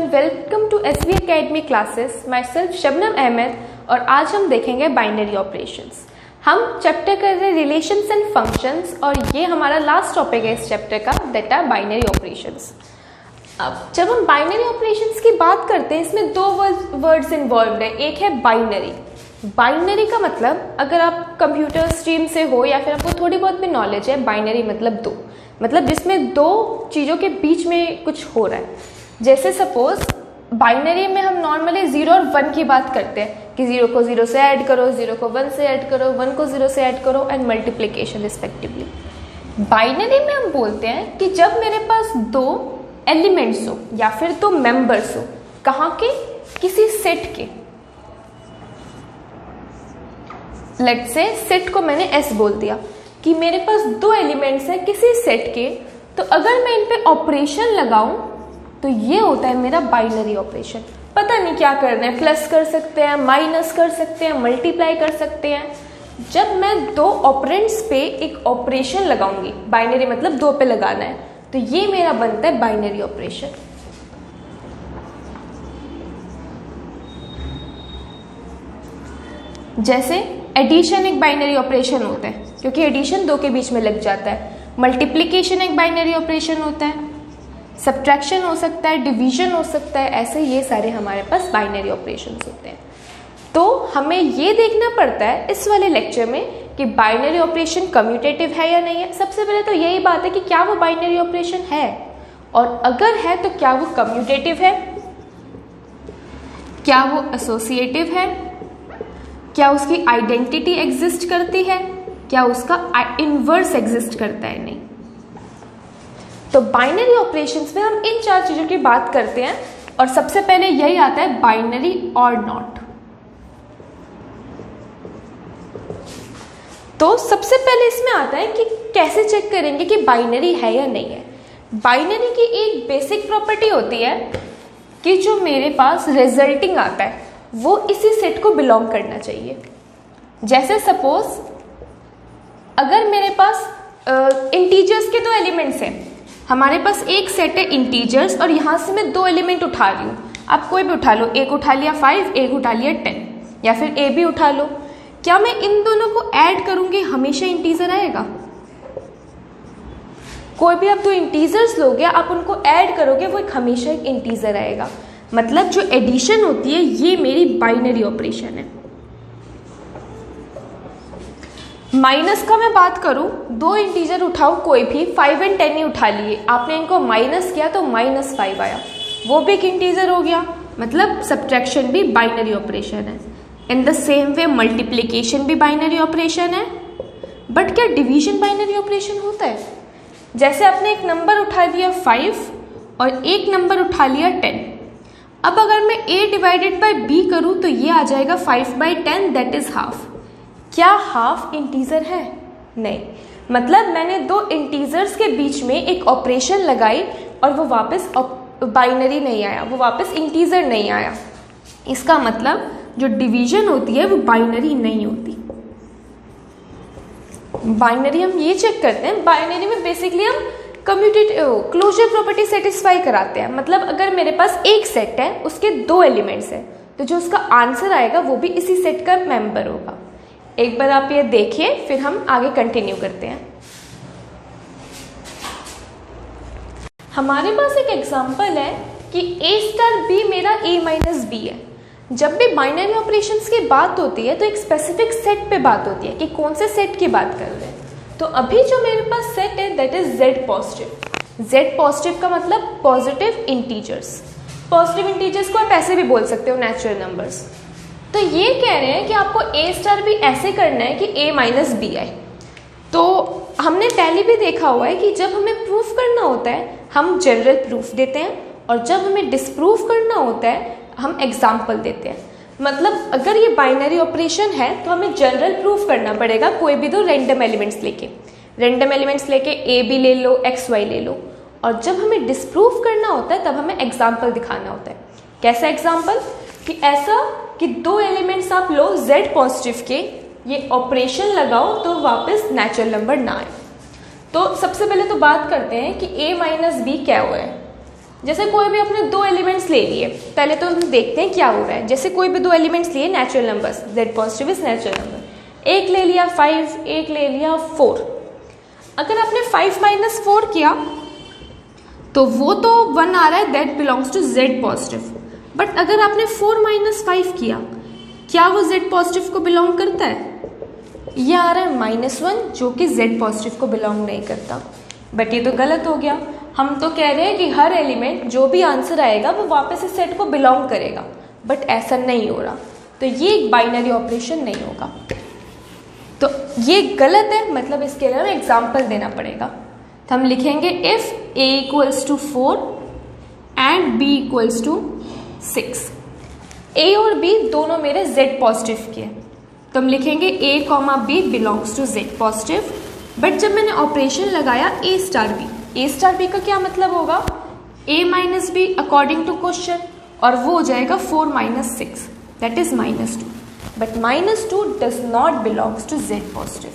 Welcome to SV Academy classes. My self Shabnam Ahmad और आज हम देखेंगे बाइनरी ऑपरेशंस। हम चैप्टर कर रहे हैं रिलेशंस एंड फंक्शंस और ये हमारा लास्ट टॉपिक है इस चैप्टर का, दैट आर बाइनरी ऑपरेशंस। अब जब हम बाइनरी ऑपरेशंस की बात करते हैं इसमें दो वर्ड्स इन्वॉल्व है। एक है बाइनरी। बाइनरी का मतलब, अगर आप कंप्यूटर स्ट्रीम से हो या फिर आपको थोड़ी बहुत भी नॉलेज है, बाइनरी मतलब दो, मतलब जिसमें दो चीज़ों के बीच में कुछ हो रहा है। जैसे सपोज बाइनरी में हम नॉर्मली 0 और 1 की बात करते हैं कि 0 को 0 से ऐड करो, 0 को 1 से ऐड करो, 1 को 0 से ऐड करो एंड मल्टीप्लिकेशन रिस्पेक्टिवली। बाइनरी में हम बोलते हैं कि जब मेरे पास दो एलिमेंट्स हो या फिर दो मेंबर्स हो, कहाँ के, किसी सेट के। लेट्स से सेट को मैंने S बोल दिया कि मेरे पास दो एलिमेंट्स हैं किसी सेट के, तो अगर मैं इन पे ऑपरेशन लगाऊं तो ये होता है मेरा बाइनरी ऑपरेशन। पता नहीं क्या करना है, प्लस कर सकते हैं, माइनस कर सकते हैं, मल्टीप्लाई कर सकते हैं। जब मैं दो ऑपरेंड्स पे एक ऑपरेशन लगाऊंगी, बाइनरी मतलब दो पे लगाना है, तो ये मेरा बनता है बाइनरी ऑपरेशन। जैसे एडिशन एक बाइनरी ऑपरेशन होता है क्योंकि एडिशन दो के बीच में लग जाता है। मल्टीप्लिकेशन एक बाइनरी ऑपरेशन होता है। सब्ट्रैक्शन हो सकता है, डिवीजन हो सकता है, ऐसे ये सारे हमारे पास बाइनरी ऑपरेशंस होते हैं। तो हमें ये देखना पड़ता है इस वाले लेक्चर में कि बाइनरी ऑपरेशन कम्यूटेटिव है या नहीं है। सबसे पहले तो यही बात है कि क्या वो बाइनरी ऑपरेशन है, और अगर है तो क्या वो कम्यूटेटिव है, क्या वो एसोसिएटिव है, क्या उसकी आइडेंटिटी एग्जिस्ट करती है, क्या उसका इनवर्स एग्जिस्ट करता है, नहीं। तो बाइनरी ऑपरेशंस में हम इन चार चीजों की बात करते हैं और सबसे पहले यही आता है बाइनरी और नॉट। तो सबसे पहले इसमें आता है कि कैसे चेक करेंगे कि बाइनरी है या नहीं है। बाइनरी की एक बेसिक प्रॉपर्टी होती है कि जो मेरे पास रिजल्टिंग आता है वो इसी सेट को बिलोंग करना चाहिए। जैसे सपोज अगर मेरे पास इंटीजर्स के दो एलिमेंट्स हैं, हमारे पास एक सेट है इंटीजर्स और यहां से मैं दो एलिमेंट उठा रही हूँ, आप कोई भी उठा लो, एक उठा लिया 5, एक उठा लिया 10, या फिर ए भी उठा लो। क्या मैं इन दोनों को ऐड करूंगी हमेशा इंटीजर आएगा? कोई भी आप दो इंटीजर्स लोगे, आप उनको ऐड करोगे, वो एक हमेशा एक इंटीजर आएगा। मतलब जो एडिशन होती है ये मेरी बाइनरी ऑपरेशन है। माइनस का मैं बात करूं, दो इंटीजर उठाओ कोई भी, 5 और 10 ही उठा लिए, आपने इनको माइनस किया तो -5 आया, वो भी एक इंटीजर हो गया। मतलब सब्ट्रैक्शन भी बाइनरी ऑपरेशन है। In the same way multiplication भी बाइनरी ऑपरेशन है। बट क्या डिवीजन बाइनरी ऑपरेशन होता है? जैसे आपने एक नंबर उठा लिया 5 और एक नंबर उठा लिया 10। अब अगर मैं a डिवाइडेड बाई b करूं तो ये आ जाएगा 5/10, दैट इज हाफ। क्या हाफ इंटीजर है? नहीं। मतलब मैंने दो इंटीजर्स के बीच में एक ऑपरेशन लगाई और वो वापस बाइनरी नहीं आया, वो वापस इंटीजर नहीं आया। इसका मतलब जो डिवीजन होती है वो बाइनरी नहीं होती। बाइनरी हम ये चेक करते हैं, बाइनरी में बेसिकली हम क्लोजर प्रॉपर्टी सेटिस्फाई कराते हैं। मतलब अगर मेरे पास एक सेट है, उसके दो एलिमेंट्स हैं, तो जो उसका आंसर आएगा वो भी इसी सेट का मेंबर होगा। एक बार आप ये देखिए, फिर हम आगे कंटिन्यू करते हैं। हमारे पास एक एग्जांपल है कि A*B मेरा A-B है। जब भी बाइनरी ऑपरेशंस की बात होती है तो एक स्पेसिफिक सेट पे बात होती है कि कौन से सेट की बात कर रहे हैं। तो अभी जो मेरे पास सेट है that is Z positive. Z positive का मतलब पॉजिटिव इंटीजर्स। पॉजिटिव इंटीजर्स को आप ऐसे भी बोल सकते हो, नेचुरल नंबर्स। तो ये कह रहे हैं कि आपको A*B ऐसे करना है कि A-B आए। तो हमने पहले भी देखा हुआ है कि जब हमें प्रूफ करना होता है हम जनरल प्रूफ देते हैं, और जब हमें डिस्प्रूफ करना होता है हम एग्जाम्पल देते हैं। मतलब अगर ये बाइनरी ऑपरेशन है तो हमें जनरल प्रूफ करना पड़ेगा, कोई भी दो रैंडम एलिमेंट्स लेके A भी ले लो, XY ले लो। और जब हमें डिस्प्रूफ करना होता है तब हमें एग्जाम्पल दिखाना होता है। कैसा एग्जाम्पल? कि ऐसा कि दो एलिमेंट्स आप लो Z पॉजिटिव के, ये ऑपरेशन लगाओ तो वापस नेचुरल नंबर ना आए। तो सबसे पहले तो बात करते हैं कि A-B क्या हुआ है। जैसे कोई भी अपने दो एलिमेंट्स ले लिए, पहले तो हम देखते हैं क्या हो रहा है। जैसे कोई भी दो एलिमेंट्स लिए natural numbers, z positive is natural number, एक ले लिया 5, एक ले लिया 4। अगर आपने 5 - 4 किया तो वो तो 1 आ रहा है, that belongs to z positive. But अगर आपने 4 - 5 किया, क्या वो z पॉजिटिव को बिलोंग करता है? ये आ रहा है -1 जो कि z पॉजिटिव को बिलोंग नहीं करता। बट ये तो गलत हो गया। हम तो कह रहे हैं कि हर एलिमेंट जो भी आंसर आएगा वो वापस इस सेट को बिलोंग करेगा, बट ऐसा नहीं हो रहा, तो ये एक बाइनरी ऑपरेशन नहीं होगा। तो ये गलत है, मतलब इसके लिए हमें एग्जाम्पल देना पड़ेगा। तो हम लिखेंगे if a = 4 and b = 6। a और b दोनों मेरे z पॉजिटिव के हैं, तो हम लिखेंगे a, b belongs to z positive. But जब मैंने ऑपरेशन लगाया a स्टार b का क्या मतलब होगा? a - b according to question, और वो हो जाएगा 4 - 6 that is -2। But -2 does not belongs to z positive.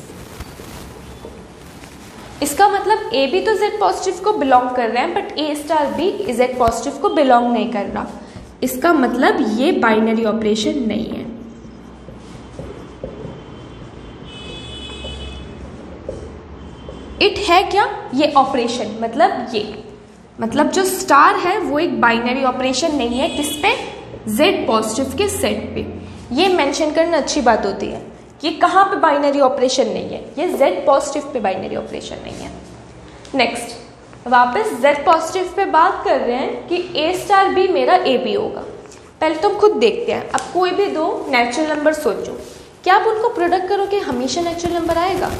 इसका मतलब a भी तो z पॉजिटिव को बिलोंग कर रहा है, but a star b z positive को बिलोंग नहीं कर रहा। इसका मतलब ये बाइनरी ऑपरेशन नहीं है। इट है क्या? ये ऑपरेशन, मतलब जो स्टार है वो एक बाइनरी ऑपरेशन नहीं है। किस पे? z पॉजिटिव के सेट पे। ये मेंशन करना अच्छी बात होती है। ये कहाँ पे बाइनरी ऑपरेशन नहीं है? ये z positive pay binary operation नहीं है। नेक्स्ट वापस z पॉजिटिव पे बात कर रहे हैं कि a स्टार b मेरा a b होगा। पहले तो हम खुद देखते हैं। अब कोई भी दो नेचुरल नंबर सोचो, क्या आप उनको प्रोडक्ट करोगे हमेशा नेचुरल नंबर आएगा?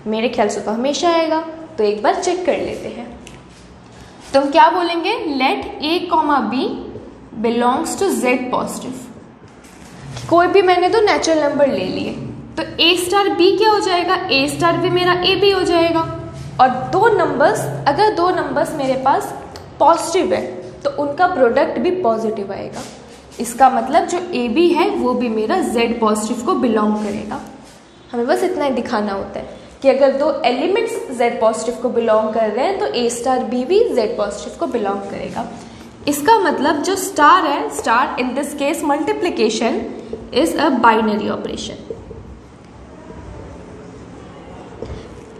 मेरे ख्याल से तो हमेशा आएगा। तो एक बार चेक कर लेते हैं। तो हम क्या बोलेंगे? Let a, b belongs to z positive. कोई भी मैंने तो नेचुरल नंबर ले लिए, तो a स्टार b क्या हो जाएगा? a स्टार b मेरा a b हो जाएगा। और अगर दो नंबर्स मेरे पास पॉजिटिव है तो उनका प्रोडक्ट भी पॉजिटिव आएगा। इसका मतलब जो a b है वो भी मेरा z पॉजिटिव को बिलोंग करेगा। हमें बस इतना ही दिखाना होता है कि अगर दो एलिमेंट्स z पॉजिटिव को बिलोंग कर रहे हैं तो a स्टार b भी z पॉजिटिव को बिलोंग करेगा। इसका मतलब जो स्टार है, star in this case multiplication is a binary operation.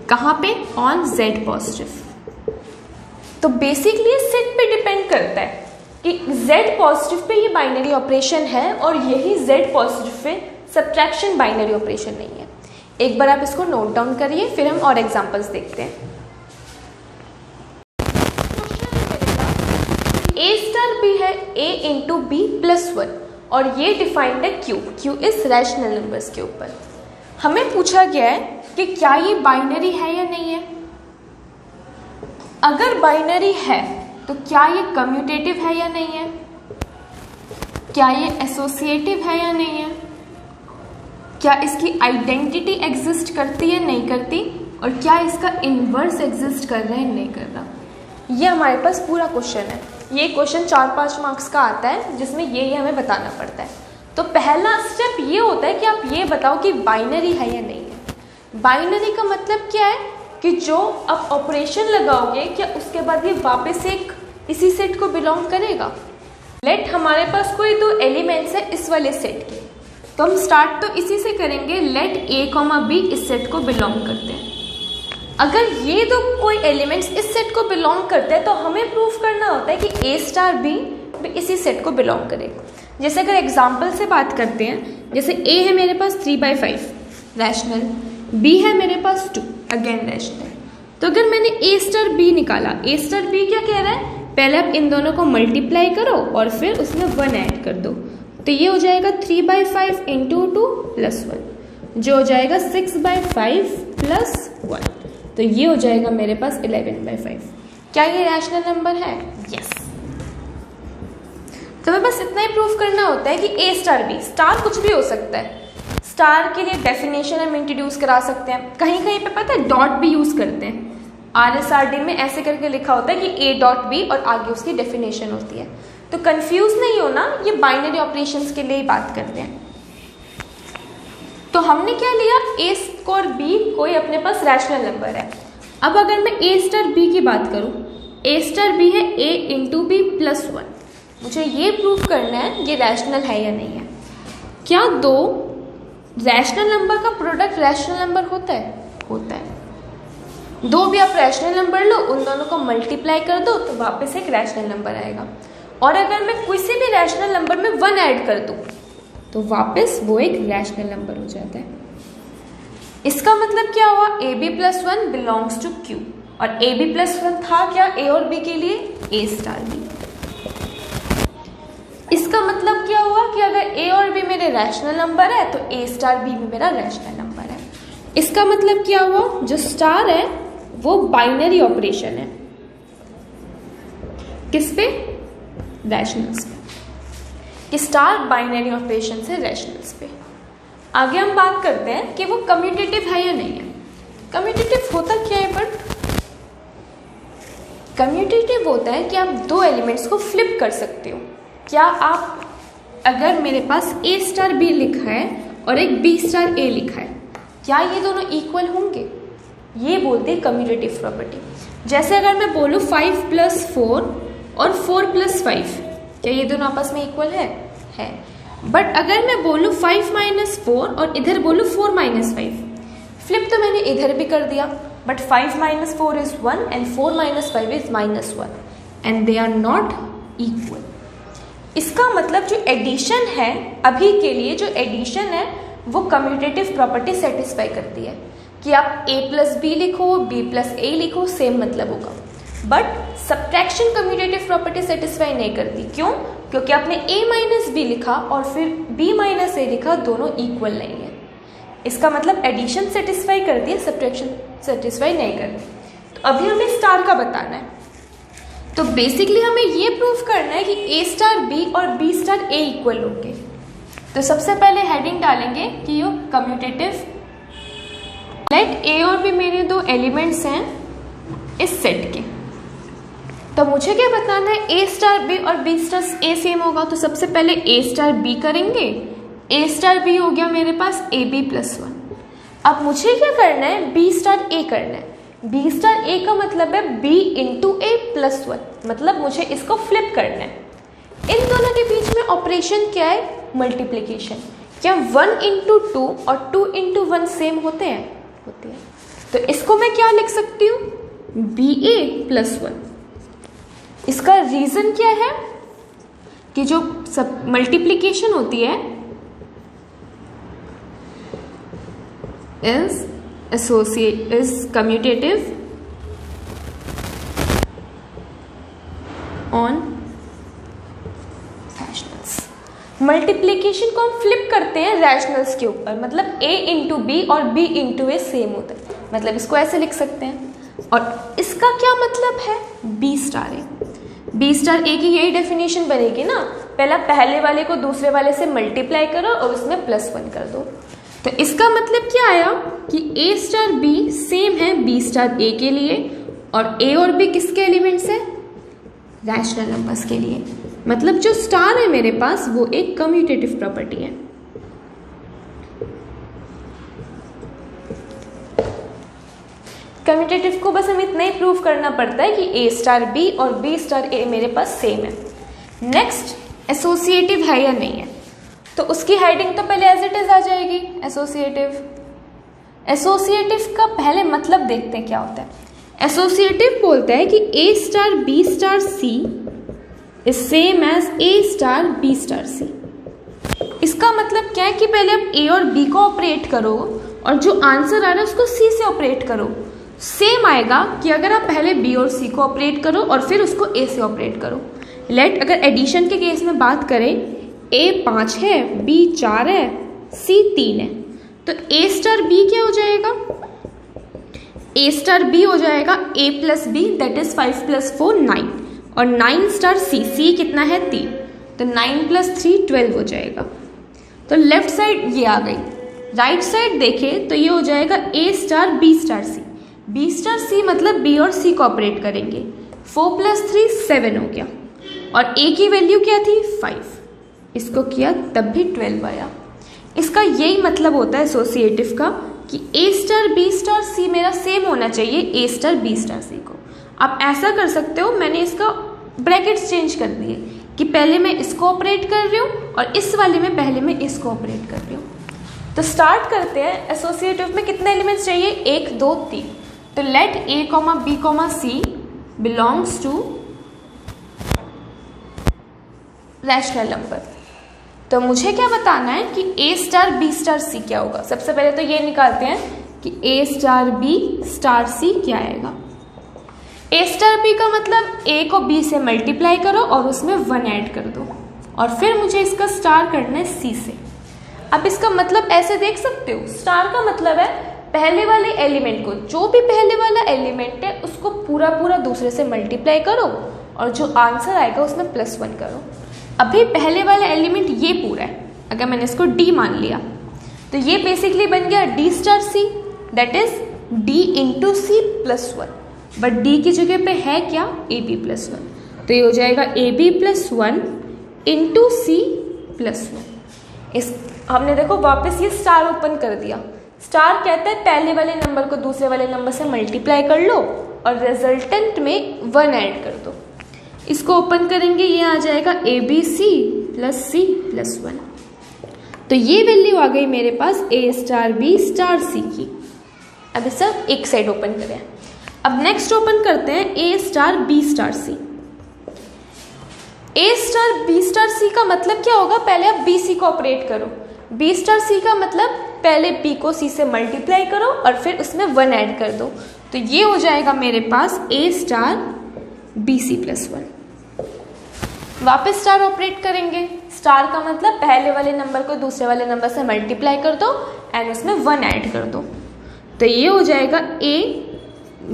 कहाँ पे? On z positive. तो बेसिकली सेट पे डिपेंड करता है कि z पॉजिटिव पे ये बाइनरी ऑपरेशन है और यही z positive pay subtraction binary operation नहीं है। एक बार आप इसको नोट डाउन करिए, फिर हम और एग्जांपल्स देखते हैं। a स्टार b है a इंटू b +1 और ये डिफाइंड है q इज रैशनल नंबर्स के ऊपर। हमें पूछा गया है कि क्या ये बाइनरी है या नहीं है। अगर बाइनरी है तो क्या ये कम्यूटेटिव है या नहीं है, क्या ये एसोसिएटिव है या नहीं है, क्या इसकी आइडेंटिटी एग्जिस्ट करती है नहीं करती, और क्या इसका इन्वर्स एग्जिस्ट कर रहा है नहीं कर रहा। ये हमारे पास पूरा क्वेश्चन है। ये क्वेश्चन 4-5 मार्क्स का आता है जिसमें ये हमें बताना पड़ता है। तो पहला स्टेप ये होता है कि आप ये बताओ कि बाइनरी है या नहीं है। बाइनरी का मतलब क्या है कि जो आप ऑपरेशन लगाओगे क्या उसके बाद ये वापस एक इसी सेट को बिलोंग करेगा। लेट हमारे पास कोई दो एलिमेंट्स है इस वाले सेट के, तो हम स्टार्ट तो इसी से करेंगे। लेट a, b इस सेट को बिलोंग करते हैं। अगर ये दो कोई एलिमेंट्स इस सेट को बिलोंग करते हैं तो हमें प्रूफ करना होता है कि a स्टार b भी इसी सेट को बिलोंग करेगा। जैसे अगर एग्जाम्पल से बात करते हैं, जैसे a है मेरे पास 3/5 रैशनल, b है मेरे पास 2 अगेन रैशनल। तो अगर मैंने a स्टार b निकाला, a स्टार b क्या कह रहा है? पहले आप इन दोनों को मल्टीप्लाई करो और फिर उसमें 1 ऐड कर दो, तो ये हो जाएगा 3/5 इंटू 2 + 1 जो हो जाएगा 6/5 + 1, तो ये हो जाएगा मेरे पास 11/5। क्या ये रैशनल नंबर है? यस। तो हमें बस इतना ही प्रूफ करना होता है कि a स्टार b, स्टार कुछ भी हो सकता है। स्टार के लिए डेफिनेशन हम इंट्रोड्यूस करा सकते हैं। कहीं कहीं पे पता है डॉट भी यूज करते हैं। RSRD में ऐसे करके लिखा होता है कि a.b और आगे उसकी डेफिनेशन होती है। तो कंफ्यूज नहीं होना, ये बाइनरी ऑपरेशंस के लिए ही बात करते हैं। तो हमने क्या लिया? a और b कोई अपने पास रैशनल नंबर है। अब अगर मैं a स्टार b की बात करूं ए स्टार बी है ए इंटू बी प्लस 1। मुझे ये प्रूव करना है ये रैशनल है या नहीं है। क्या दो रैशनल नंबर का प्रोडक्ट रैशनल नंबर होता है? होता है। दो भी आप रैशनल नंबर लो, उन दोनों को मल्टीप्लाई कर दो तो वापस एक रैशनल नंबर आएगा। और अगर मैं किसी भी रैशनल नंबर में 1 ऐड कर दूं तो वापस वो एक रैशनल नंबर हो जाता है। इसका मतलब क्या हुआ? A B plus 1 belongs to Q, और ए बी प्लस 1 था क्या ए और बी के लिए? ए स्टार बी। इसका मतलब क्या हुआ कि अगर ए और बी मेरे रैशनल नंबर है तो ए स्टार बी भी मेरा रैशनल नंबर है। इसका मतलब क्या हुआ? जो स्टार है वो बाइनरी ऑपरेशन है। किस पे? रैशनल्स पे। कि स्टार बाइनरी ऑपरेशन से रैशनल्स पे। आगे हम बात करते हैं कि वो कम्यूटेटिव है या नहीं है। कम्यूटेटिव होता क्या है? बट कम्यूटेटिव होता है कि आप दो एलिमेंट्स को फ्लिप कर सकते हो। क्या आप, अगर मेरे पास ए स्टार बी लिखा है और एक बी स्टार ए लिखा है, क्या ये दोनों इक्वल होंगे? ये बोलते हैं कम्यूटेटिव प्रॉपर्टी। जैसे अगर मैं बोलूँ 5 + 4 और 4 + 5, क्या ये दोनों आपस में इक्वल है? बट अगर मैं बोलूँ 5 - 4 और इधर बोलूँ 4 - 5, फ्लिप तो मैंने इधर भी कर दिया, but 5 - 4 is 1 and 4 - 5 is -1 and they are not equal. इसका मतलब जो एडिशन है, अभी के लिए जो एडिशन है वो कम्यूटेटिव प्रॉपर्टी सेटिस्फाई करती है कि आप a + b लिखो, b + a लिखो, सेम मतलब होगा। But subtraction commutative property satisfy नहीं करती। क्यों? क्योंकि आपने a - b लिखा और फिर b - a लिखा, दोनों इक्वल नहीं है। इसका मतलब एडिशन सेटिस्फाई करती है, सब्ट्रैक्शन सेटिस्फाई नहीं करती। तो अभी हमें स्टार का बताना है। तो बेसिकली हमें ये प्रूफ करना है कि ए स्टार बी और बी स्टार ए इक्वल होंगे। तो सबसे पहले हेडिंग डालेंगे कि ये कम्यूटेटिव। लेट ए और बी मेरे दो एलिमेंट्स हैं इस सेट के। तो मुझे क्या बताना है? ए स्टार बी और बी स्टार ए सेम होगा, तो सबसे पहले ए स्टार बी करेंगे। ए स्टार बी हो गया मेरे पास ए बी + 1। अब मुझे क्या करना है? बी स्टार ए करना है। बी स्टार ए का मतलब है b इंटू ए + 1, मतलब मुझे इसको फ्लिप करना है। इन दोनों के बीच में ऑपरेशन क्या है? मल्टीप्लिकेशन। क्या 1 × 2 और 2 × 1 सेम होते हैं? होते हैं। तो इसको मैं क्या लिख सकती हूँ? ba + 1। इसका रीजन क्या है? कि जो सब मल्टीप्लिकेशन होती है is commutative on rationals. Multiplication को हम फ्लिप करते हैं रैशनल्स के ऊपर, मतलब a × b और b × a सेम होता है, मतलब इसको ऐसे लिख सकते हैं। और इसका क्या मतलब है? b star a। b star a की यही डेफिनेशन बनेगी ना, पहले वाले को दूसरे वाले से मल्टीप्लाई करो और उसमें +1 कर दो। तो इसका मतलब क्या आया कि a स्टार b सेम है b स्टार a के लिए, और a और b किसके एलिमेंट्स है? रैशनल नंबर्स के लिए। मतलब जो स्टार है मेरे पास वो एक कम्यूटेटिव प्रॉपर्टी है। कम्यूटेटिव को बस हमें इतना ही प्रूव करना पड़ता है कि a स्टार b और b स्टार a मेरे पास सेम है। नेक्स्ट, एसोसिएटिव है या नहीं है। तो उसकी हेडिंग तो पहले एज इट इज आ जाएगी, एसोसिएटिव। एसोसिएटिव का पहले मतलब देखते हैं क्या होता है। एसोसिएटिव बोलता है कि ए star B star c is same as a star B star c. इसका मतलब क्या है कि पहले आप ए और बी को ऑपरेट करो और जो आंसर आ रहा है उसको सी से ऑपरेट करो। सेम आएगा कि अगर आप पहले बी और सी को ऑपरेट करो और फिर उसको ए से ऑपरेट करो। लेट अगर एडिशन के केस में बात करें, a 5 है, b 4 है, c 3 है, तो a स्टार b क्या हो जाएगा? a स्टार b हो जाएगा a + b, दैट इज 5 + 4 9, और 9 स्टार c कितना है? 3, तो 9 + 3 12 हो जाएगा। तो लेफ्ट साइड ये आ गई। राइट साइड देखें तो ये हो जाएगा a star b star c। b star c मतलब b और c को ऑपरेट करेंगे। 4 + 3 7 हो गया, और a की वैल्यू क्या थी? 5। इसको किया तब भी 12 आया। इसका यही मतलब होता है एसोसिएटिव का कि a star b star c मेरा सेम होना चाहिए a star b star c को। आप ऐसा कर सकते हो, मैंने इसका ब्रैकेट्स चेंज कर दिए कि पहले मैं इसको ऑपरेट कर रही हूँ और इस वाले में पहले मैं इसको ऑपरेट कर रही हूँ। तो स्टार्ट करते हैं। एसोसिएटिव में कितने एलिमेंट्स चाहिए? 1 2 3। तो let a, b, c belongs to rational number. तो मुझे क्या बताना है कि a star b star c क्या होगा। सबसे पहले तो ये निकालते हैं कि a star b star c क्या आएगा। a स्टार b का मतलब a को b से मल्टीप्लाई करो और उसमें 1 ऐड कर दो और फिर मुझे इसका स्टार करना है c से। अब इसका मतलब ऐसे देख सकते हो, स्टार का मतलब है पहले वाले एलिमेंट को, जो भी पहले वाला एलिमेंट है उसको पूरा दूसरे से मल्टीप्लाई करो और जो आंसर आएगा उसमें +1 करो। अभी पहले वाला एलिमेंट ये पूरा है, अगर मैंने इसको d मान लिया तो ये बेसिकली बन गया d star c, that is d into C +1। But d की जगह पे है क्या? ab +1। तो ये हो जाएगा ab +1 इंटू सी +1। इस हमने देखो वापस ये स्टार ओपन कर दिया। स्टार कहता है पहले वाले नंबर को दूसरे वाले नंबर से मल्टीप्लाई कर लो और रिजल्टेंट में 1 ऐड कर दो। इसको ओपन करेंगे, ये आ जाएगा abc + c + 1। तो ये वैल्यू आ गई मेरे पास a star b star c की। अब इसे एक साइड ओपन करें। अब नेक्स्ट ओपन करते हैं a star b star c। a star b star c का मतलब क्या होगा? पहले आप bc को ऑपरेट करो। b स्टार c का मतलब पहले b को c से मल्टीप्लाई करो और फिर उसमें 1 ऐड कर दो। तो ये हो जाएगा मेरे पास a स्टार bc + 1। वापस स्टार ऑपरेट करेंगे। स्टार का मतलब पहले वाले नंबर को दूसरे वाले नंबर से मल्टीप्लाई कर दो एंड उसमें 1 ऐड कर दो। तो ये हो जाएगा a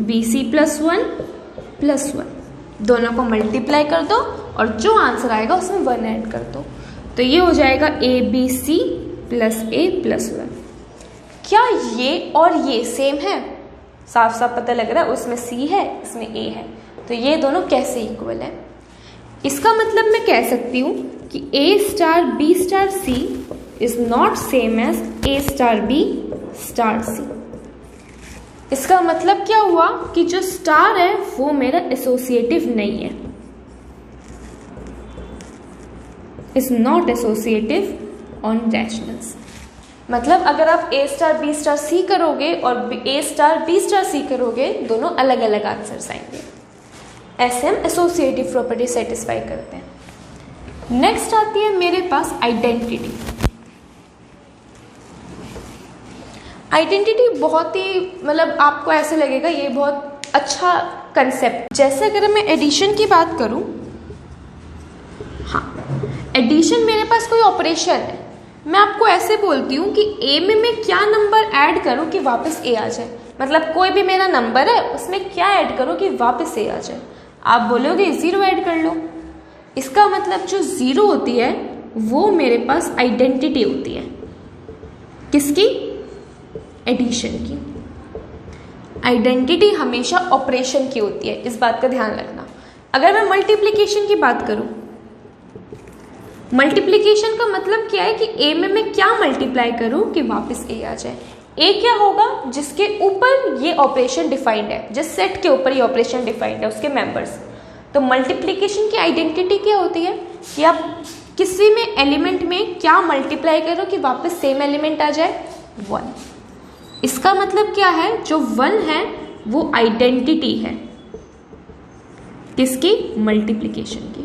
bc + 1 दोनों को मल्टीप्लाई कर दो और जो आंसर आएगा उसमें 1 ऐड कर दो। तो ये हो जाएगा abc + a + 1। क्या ये और ये सेम है? साफ साफ पता लग रहा है, उसमें c है इसमें a है, तो ये दोनों कैसे इक्वल है? इसका मतलब मैं कह सकती हूँ कि a star b star c is not same as a star b star c। इसका मतलब क्या हुआ कि जो स्टार है वो मेरा एसोसिएटिव नहीं है, is not associative on rationals. मतलब अगर आप a star b star c करोगे और a star b star c करोगे, दोनों अलग अलग आंसर्स आएंगे। ऐसे हम एसोसिएटिव प्रॉपर्टी सेटिस्फाई करते हैं। नेक्स्ट आती है मेरे पास आइडेंटिटी। आइडेंटिटी बहुत ही मतलब आपको ऐसे लगेगा ये बहुत अच्छा कंसेप्ट। जैसे अगर मैं एडिशन की बात करूं, हाँ एडिशन मेरे पास कोई ऑपरेशन है, मैं आपको ऐसे बोलती हूँ कि a में मैं क्या नंबर ऐड करूँ कि वापस a आ जाए। मतलब कोई भी मेरा नंबर है उसमें क्या ऐड करो कि वापस a आ जाए। आप बोलोगे 0 ऐड कर लो। इसका मतलब जो 0 होती है वो मेरे पास आइडेंटिटी होती है। किसकी? एडिशन की। आइडेंटिटी हमेशा ऑपरेशन की होती है, इस बात का ध्यान रखना। अगर मैं मल्टीप्लिकेशन की बात करूं, मल्टीप्लिकेशन का मतलब क्या है कि a में मैं क्या मल्टीप्लाई करूं कि वापस a आ जाए। a क्या होगा? जिसके ऊपर ये ऑपरेशन डिफाइंड है, जिस सेट के ऊपर ये ऑपरेशन डिफाइंड है उसके मेंबर्स। तो मल्टीप्लिकेशन की आइडेंटिटी क्या होती है कि आप किसी में एलिमेंट में क्या मल्टीप्लाई करो कि वापस सेम एलिमेंट आ जाए? 1। इसका मतलब क्या है? जो 1 है वो आइडेंटिटी है किसकी? मल्टीप्लिकेशन की।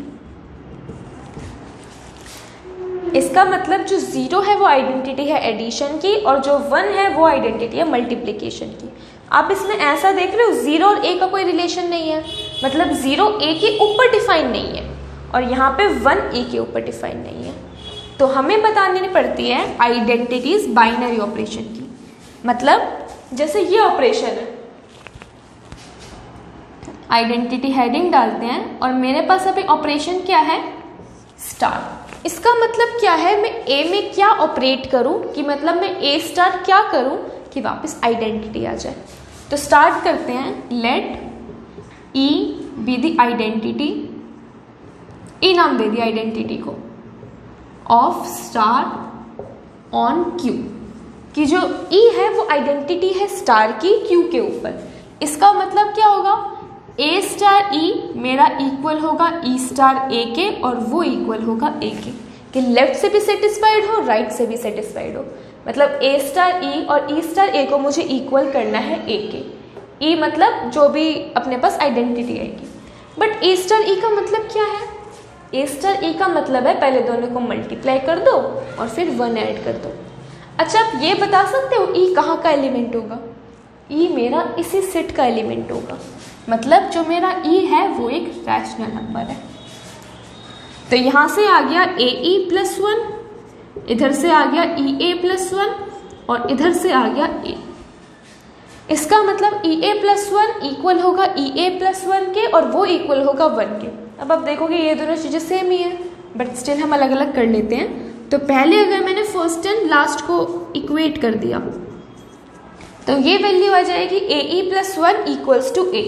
इसका मतलब जो 0 है वो आइडेंटिटी है एडिशन की और जो 1 है वो आइडेंटिटी है मल्टीप्लिकेशन की। आप इसमें ऐसा देख रहे हो 0 और a का कोई रिलेशन नहीं है, मतलब 0 a के ऊपर डिफाइन नहीं है और यहाँ पे 1 a के ऊपर डिफाइन नहीं है। तो हमें बतानी पड़ती है आइडेंटिटीज बाइनरी ऑपरेशन की। मतलब जैसे ये ऑपरेशन है, आइडेंटिटी हेडिंग डालते हैं और मेरे पास अभी ऑपरेशन क्या है? स्टार। इसका मतलब क्या है? मैं a में क्या ऑपरेट करूं कि मतलब मैं a स्टार क्या करूं कि वापस आइडेंटिटी आ जाए। तो स्टार्ट करते हैं। Let e be the identity, e नाम दे दी आइडेंटिटी को, ऑफ स्टार ऑन q, कि जो e है वो आइडेंटिटी है स्टार की q के ऊपर। इसका मतलब क्या होगा? ए स्टार ई मेरा इक्वल होगा ई स्टार ए के और वो इक्वल होगा ए के, कि लेफ्ट से भी सेटिस्फाइड हो राइट से भी सेटिस्फाइड हो। मतलब ए स्टार ई और ई स्टार ए को मुझे इक्वल करना है ए के। ई मतलब जो भी अपने पास आइडेंटिटी आएगी। बट ए स्टार ई का मतलब क्या है? ए स्टार ई का मतलब है पहले दोनों को मल्टीप्लाई कर दो और फिर 1 ऐड कर दो। अच्छा, आप ये बता सकते हो ई कहाँ का एलिमेंट होगा? ई मेरा इसी सेट का एलिमेंट होगा। मतलब जो मेरा ई है वो एक रैशनल नंबर है। तो यहाँ से आ गया ए ई प्लस 1, इधर से आ गया ई ए प्लस 1 और इधर से आ गया ए। इसका मतलब ई ए प्लस 1 इक्वल होगा ई ए प्लस 1 के और वो इक्वल होगा 1 के। अब आप देखोगे ये दोनों चीज़ें सेम ही है, बट स्टिल हम अलग अलग कर लेते हैं। तो पहले अगर मैंने फर्स्ट एंड लास्ट को इक्वेट कर दिया तो ये वैल्यू आ जाएगी ए ई प्लस 1 इक्वल्स टू ए।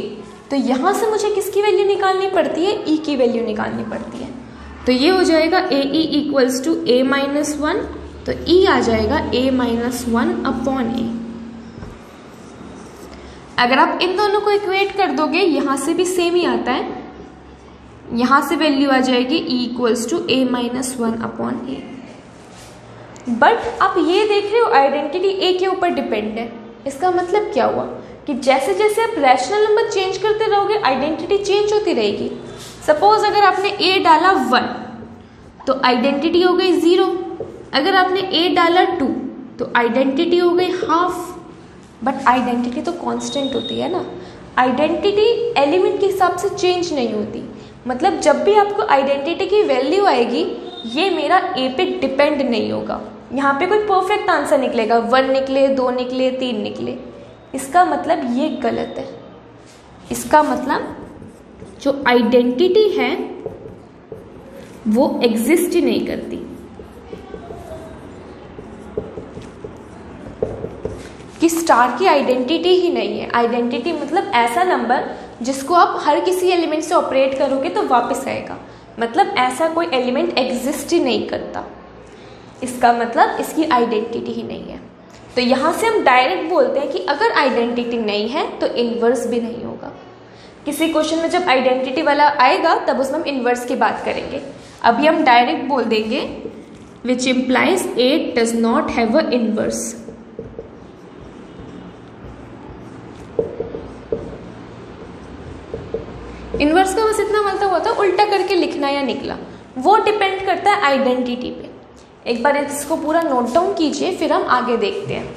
तो यहाँ से मुझे किसकी वैल्यू निकालनी पड़ती है? ई की वैल्यू निकालनी पड़ती है। तो ये हो जाएगा a e equals to A minus 1, तो ई आ जाएगा ए माइनस 1 अपॉन ए। अगर आप इन दोनों को इक्वेट कर दोगे, यहाँ से भी सेम ही आता है, यहाँ से वैल्यू आ जाएगी E equals to A minus 1 upon A. But आप ये देख रहे हो आइडेंटिटी ए के ऊपर डिपेंड है। इसका मतलब क्या हुआ कि जैसे जैसे आप रैशनल नंबर चेंज करते रहोगे आइडेंटिटी चेंज होती रहेगी। सपोज अगर आपने ए डाला 1 तो आइडेंटिटी हो गई 0, अगर आपने ए डाला 2 तो आइडेंटिटी हो गई हाफ। बट आइडेंटिटी तो कांस्टेंट होती है ना, आइडेंटिटी एलिमेंट के हिसाब से चेंज नहीं होती। मतलब जब भी आपको आइडेंटिटी की वैल्यू आएगी ये मेरा ए पे डिपेंड नहीं होगा। यहाँ पे कोई परफेक्ट आंसर निकलेगा, 1 निकले, 2 निकले, 3 निकले, इसका मतलब ये गलत है। इसका मतलब जो आइडेंटिटी है वो एग्जिस्ट ही नहीं करती। कि स्टार की आइडेंटिटी ही नहीं है। आइडेंटिटी मतलब ऐसा नंबर जिसको आप हर किसी एलिमेंट से ऑपरेट करोगे तो वापस आएगा। मतलब ऐसा कोई एलिमेंट एग्जिस्ट ही नहीं करता। इसका मतलब इसकी आइडेंटिटी ही नहीं है। तो यहाँ से हम डायरेक्ट बोलते हैं कि अगर आइडेंटिटी नहीं है तो इन्वर्स भी नहीं होगा। किसी क्वेश्चन में जब आइडेंटिटी वाला आएगा तब उसमें हम इन्वर्स की बात करेंगे। अभी हम डायरेक्ट बोल देंगे which implies A does not have a inverse. Inverse का बस इतना मतलब होता है उल्टा करके लिखना या निकला, वो डिपेंड करता है आइडेंटिटी पे। एक बार इसको पूरा नोट डाउन कीजिए फिर हम आगे देखते हैं।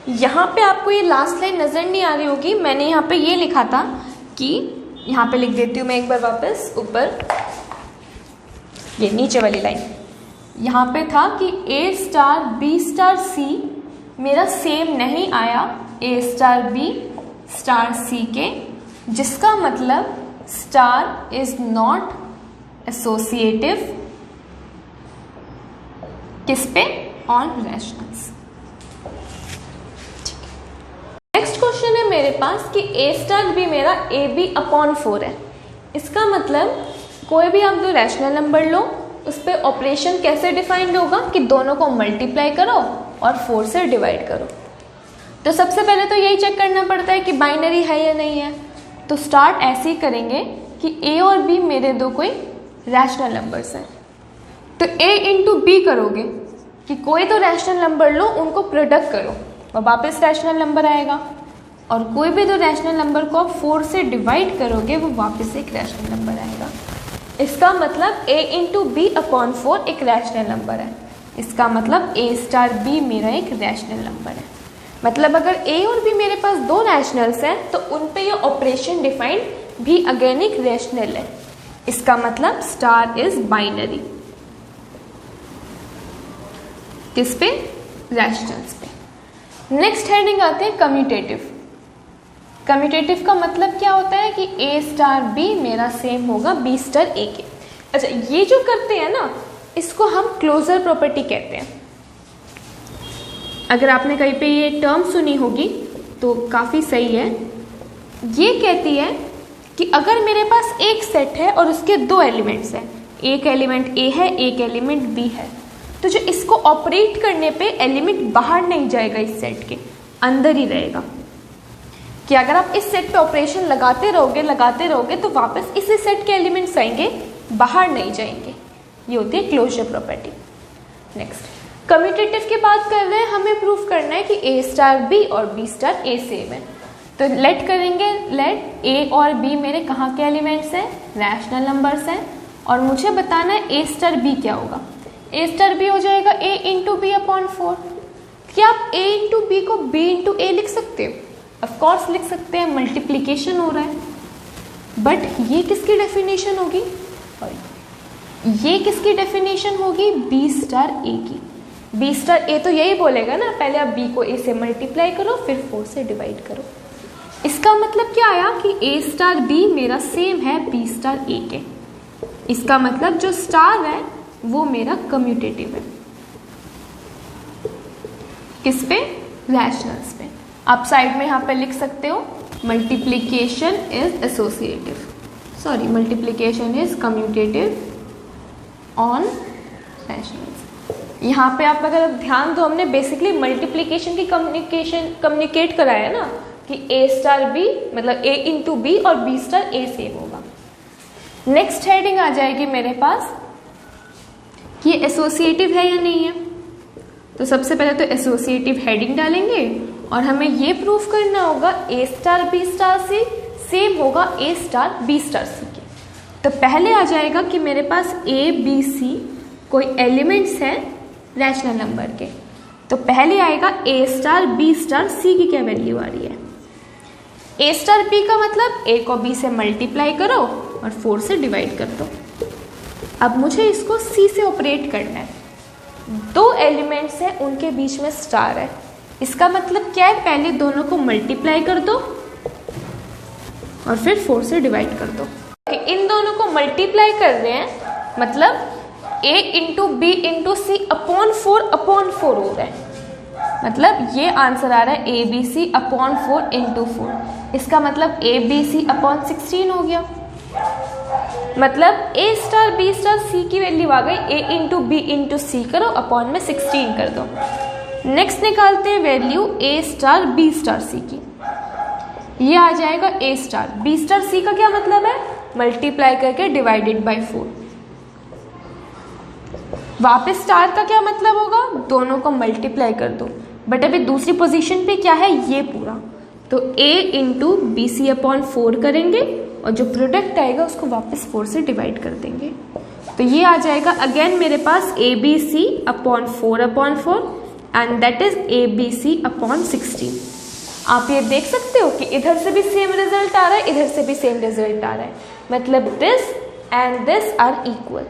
यहाँ पे आपको ये लास्ट लाइन नजर नहीं आ रही होगी, मैंने यहाँ पे ये लिखा था कि यहाँ पे लिख देती हूँ मैं एक बार वापस ऊपर, ये नीचे वाली लाइन यहाँ पे था कि ए स्टार बी स्टार सी मेरा सेम नहीं आया ए स्टार बी स्टार सी के, जिसका मतलब स्टार इज नॉट एसोसिएटिव किस पे? On rationals. नेक्स्ट क्वेश्चन है मेरे पास कि ए स्टार बी मेरा ए बी अपॉन 4 है। इसका मतलब कोई भी आप दो रैशनल नंबर लो उस पर ऑपरेशन कैसे डिफाइंड होगा कि दोनों को मल्टीप्लाई करो और 4 से डिवाइड करो। तो सबसे पहले तो यही चेक करना पड़ता है कि बाइनरी है या नहीं है। तो स्टार्ट ऐसे ही करेंगे कि ए और बी मेरे दो कोई रैशनल नंबर्स हैं। तो a इंटू बी करोगे कि कोई तो रैशनल नंबर लो उनको प्रोडक्ट करो, वो वापस रैशनल नंबर आएगा। और कोई भी दो रैशनल नंबर को आप 4 से डिवाइड करोगे वो वापस एक रैशनल नंबर आएगा। इसका मतलब a इंटू बी अपॉन 4 एक रैशनल नंबर है। इसका मतलब a स्टार b मेरा एक रैशनल नंबर है। मतलब अगर a और b मेरे पास दो रैशनल्स हैं तो उन पे ये ऑपरेशन डिफाइंड भी अगेन एक रैशनल है। इसका मतलब स्टार इज बाइनरी। किस पे? रैशनल्स पे। नेक्स्ट हेडिंग आते हैं कम्यूटेटिव। कम्यूटेटिव का मतलब क्या होता है कि ए स्टार बी मेरा सेम होगा बी स्टार ए के। अच्छा, ये जो करते हैं ना इसको हम क्लोजर प्रॉपर्टी कहते हैं। अगर आपने कहीं पे ये टर्म सुनी होगी तो काफ़ी सही है। ये कहती है कि अगर मेरे पास एक सेट है और उसके दो एलिमेंट्स हैं, एक एलिमेंट ए है एक एलिमेंट बी है, तो जो इसको ऑपरेट करने पे एलिमेंट बाहर नहीं जाएगा, इस सेट के अंदर ही रहेगा। कि अगर आप इस सेट पे ऑपरेशन लगाते रहोगे तो वापस इसी सेट के एलिमेंट्स आएंगे, बाहर नहीं जाएंगे। ये होती है क्लोजर प्रॉपर्टी। नेक्स्ट कम्यूटेटिव की बात कर रहे हैं, हमें प्रूफ करना है कि ए स्टार बी और बी स्टार ए सेम है। तो लेट करेंगे, लेट ए और बी मेरे कहाँ के एलिमेंट्स हैं, रैशनल नंबर्स हैं, और मुझे बताना है ए स्टार बी क्या होगा। ए स्टार बी हो जाएगा ए इंटू बी अपॉन 4। क्या आप ए इंटू बी को बी इंटू ए लिख सकते हो? ऑफकोर्स लिख सकते हैं, मल्टीप्लीकेशन हो रहा है। बट ये किसकी डेफिनेशन होगी, ये किसकी डेफिनेशन होगी, बी स्टार ए की। बी स्टार ए तो यही बोलेगा ना, पहले आप बी को ए से मल्टीप्लाई करो फिर 4 से डिवाइड करो। इसका मतलब क्या आया कि ए स्टार बी मेरा सेम है बी स्टार ए के। इसका मतलब जो स्टार है वो मेरा कम्यूटेटिव है। किस पे, रैशनल्स पे। आप साइड में यहाँ पे लिख सकते हो multiplication is associative, sorry multiplication is commutative on rationals. यहाँ पे आप अगर ध्यान दो, हमने बेसिकली मल्टीप्लीकेशन की कम्युनिकेट कराया ना कि ए स्टार बी मतलब ए इंटू बी और बी स्टार ए सेम होगा। नेक्स्ट हेडिंग आ जाएगी मेरे पास कि ये एसोसिएटिव है या नहीं है। तो सबसे पहले तो एसोसिएटिव हेडिंग डालेंगे और हमें ये प्रूफ करना होगा ए स्टार बी स्टार से सेम होगा ए स्टार बी स्टार सी के। तो पहले आ जाएगा कि मेरे पास ए बी सी कोई एलिमेंट्स हैं रैशनल नंबर के। तो पहले आएगा ए स्टार बी स्टार सी की क्या वैल्यू आ रही है। ए स्टार बी का मतलब ए को बी से मल्टीप्लाई करो और 4 से डिवाइड कर दो। अब मुझे इसको सी से ऑपरेट करना है। 2 एलिमेंट्स हैं, उनके बीच में स्टार है। इसका मतलब क्या है, पहले दोनों को मल्टीप्लाई कर दो और फिर 4 से डिवाइड कर दो। इन दोनों को मल्टीप्लाई कर रहे हैं, मतलब a into B into C upon 4 हो रहा है। मतलब ये आंसर आ रहा है A B C upon 4 into 4। इसका मतलब ए बी सी अपॉन 16 हो गया। मतलब ए स्टार बी स्टार सी की वैल्यू आ गई, ए इंटू बी इंटू सी करो अपॉन में 16 कर दो। नेक्स्ट निकालते हैं वैल्यू ए स्टार बी स्टार सी की। ये आ जाएगा ए स्टार बी स्टार सी का क्या मतलब है, मल्टीप्लाई करके डिवाइडेड बाय 4। वापस स्टार का क्या मतलब होगा, दोनों को मल्टीप्लाई कर दो। बट अभी दूसरी पोजीशन पे क्या है, ये पूरा। तो a into B C upon 4 करेंगे और जो प्रोडक्ट आएगा उसको वापस 4 से डिवाइड कर देंगे। तो ये आ जाएगा अगेन मेरे पास a B C upon 4 and that is a B C upon 16। आप ये देख सकते हो कि इधर से भी सेम रिजल्ट आ रहा है, इधर से भी सेम रिजल्ट आ रहा है। मतलब this and this are equal.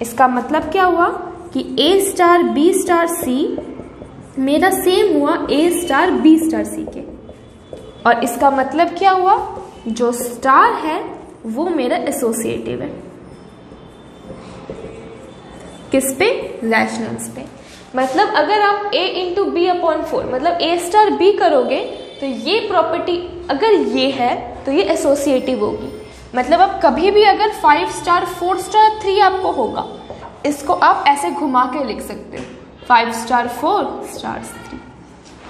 इसका मतलब क्या हुआ कि ए स्टार बी स्टार सी मेरा सेम हुआ A star B star C के। और इसका मतलब क्या हुआ, जो स्टार है वो मेरा एसोसिएटिव है। किस पे, रैशनल्स पे। मतलब अगर आप a इंटू बी अपॉन 4 मतलब a स्टार b करोगे तो ये प्रॉपर्टी अगर ये है तो ये एसोसिएटिव होगी। मतलब आप कभी भी अगर 5 स्टार 4 स्टार 3 आपको होगा, इसको आप ऐसे घुमा के लिख सकते हो 5 स्टार 4 स्टार 3।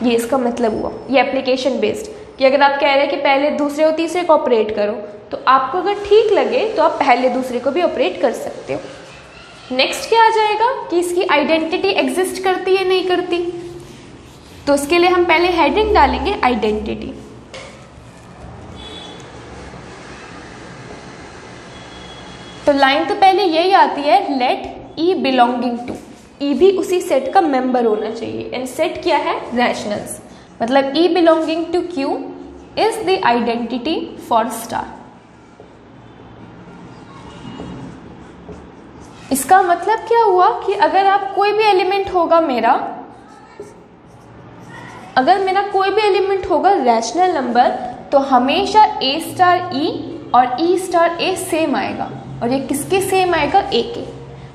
ये इसका मतलब हुआ। ये एप्लीकेशन बेस्ड कि अगर आप कह रहे हैं कि पहले दूसरे और तीसरे को ऑपरेट करो, तो आपको अगर ठीक लगे तो आप पहले दूसरे को भी ऑपरेट कर सकते हो। नेक्स्ट क्या आ जाएगा कि इसकी आइडेंटिटी एग्जिस्ट करती है नहीं करती। तो उसके लिए हम पहले हेडिंग डालेंगे आइडेंटिटी। तो लाइन तो पहले यही आती है, लेट ई बिलोंगिंग टू। ई भी उसी सेट का मेंबर होना चाहिए। एंड सेट क्या है, रैशनल्स। मतलब e belonging to q is the identity for star. इसका मतलब क्या हुआ कि अगर आप कोई भी एलिमेंट होगा मेरा, अगर मेरा कोई भी एलिमेंट होगा रैशनल नंबर, तो हमेशा ए स्टार ई और ई स्टार ए सेम आएगा। और ये किसके सेम आएगा, ए के।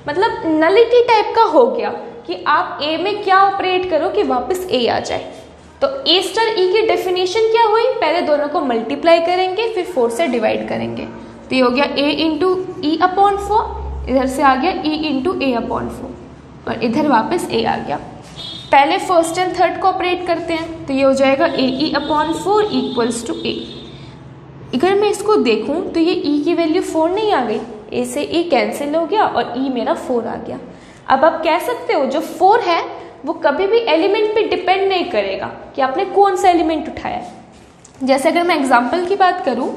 मतलब नलिटी टाइप का हो गया कि आप ए में क्या ऑपरेट करो कि वापस ए आ जाए। तो ए स्टार ई की डेफिनेशन क्या हुई, पहले दोनों को मल्टीप्लाई करेंगे फिर 4 से डिवाइड करेंगे। तो ये हो गया ए इंटू ई अपॉन 4, इधर से आ गया ई इंटू ए अपॉन 4 और इधर वापस ए आ गया। पहले फर्स्ट एंड थर्ड को ऑपरेट करते हैं, तो ये हो जाएगा AE/4 इक्वल्स टू A। अगर मैं इसको देखूं तो ये E की वैल्यू 4 नहीं आ गई, A से E कैंसिल हो गया और E मेरा 4 आ गया। अब आप कह सकते हो जो 4 है वो कभी भी एलिमेंट पे डिपेंड नहीं करेगा कि आपने कौन सा एलिमेंट उठाया है। जैसे अगर मैं एग्जांपल की बात करूं,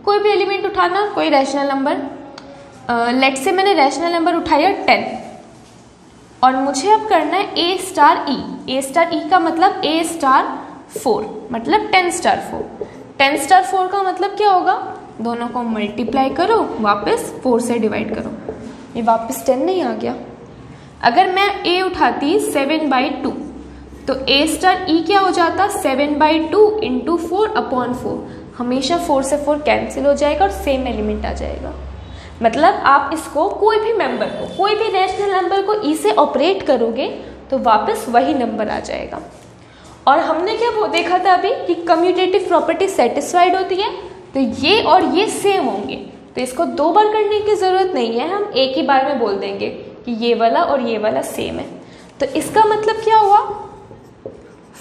कोई भी एलिमेंट उठाना, कोई रैशनल नंबर, लेट्स से मैंने रैशनल नंबर उठाया 10 और मुझे अब करना है A star E। A star E का मतलब A स्टार 4 मतलब 10 स्टार 4। 10 स्टार 4 का मतलब क्या होगा, दोनों को मल्टीप्लाई करो, वापस 4 से डिवाइड करो, ये वापस 10 नहीं आ गया। अगर मैं A उठाती 7/2 तो A स्टार E क्या हो जाता, 7/2 इंटू 4/4। हमेशा 4 से 4 कैंसिल हो जाएगा और सेम एलिमेंट आ जाएगा। मतलब आप इसको कोई भी मेंबर को, कोई भी रैशनल नंबर को E से ऑपरेट करोगे तो वापस वही नंबर आ जाएगा। और हमने क्या वो देखा था अभी कि कम्यूटेटिव प्रॉपर्टी सेटिस्फाइड होती है, तो ये और ये सेम होंगे, तो इसको 2 बार करने की जरूरत नहीं है, हम एक ही बार में बोल देंगे कि ये वाला और ये वाला सेम है। तो इसका मतलब क्या हुआ,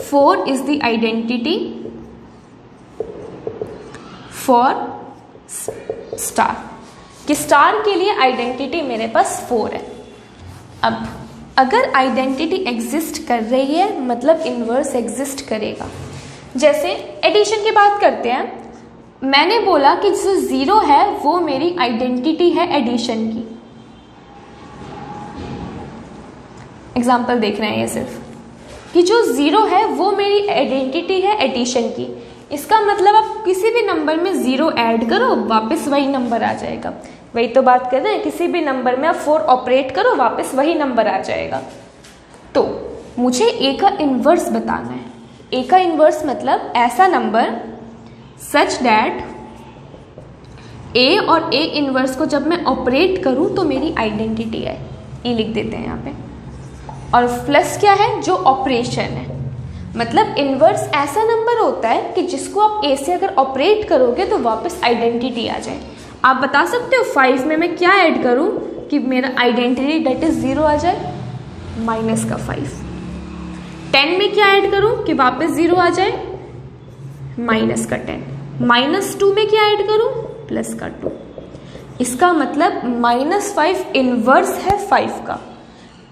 4 is the identity for star, कि स्टार के लिए आइडेंटिटी मेरे पास 4 है। अब अगर आइडेंटिटी एग्जिस्ट कर रही है मतलब इन्वर्स एग्जिस्ट करेगा। जैसे एडिशन की बात करते हैं, मैंने बोला कि जो 0 है वो मेरी आइडेंटिटी है एडिशन की। एग्जाम्पल देख रहे हैं ये सिर्फ कि जो 0 है वो मेरी आइडेंटिटी है एडिशन की। इसका मतलब आप किसी भी नंबर में 0 ऐड करो, वापस वही नंबर आ जाएगा। वही तो बात कर रहे हैं, किसी भी नंबर में आप 4 ऑपरेट करो, वापस वही नंबर आ जाएगा। तो मुझे A का इन्वर्स बताना है। A का इन्वर्स मतलब ऐसा नंबर सच दैट A और A इन्वर्स को जब मैं ऑपरेट करूं तो मेरी आइडेंटिटी है। E लिख देते हैं यहाँ पे। और प्लस क्या है, जो ऑपरेशन है, मतलब इन्वर्स ऐसा नंबर होता है कि जिसको आप A से अगर ऑपरेट करोगे तो वापस आइडेंटिटी आ जाए। आप बता सकते हो 5 में मैं क्या ऐड करूं कि मेरा आइडेंटिटी डेट इज 0 आ जाए, माइनस का 5। 10 में क्या ऐड करूं कि वापस 0 आ जाए, माइनस का 10। -2 में क्या ऐड करूं, प्लस का 2। इसका मतलब -5 इनवर्स है 5 का।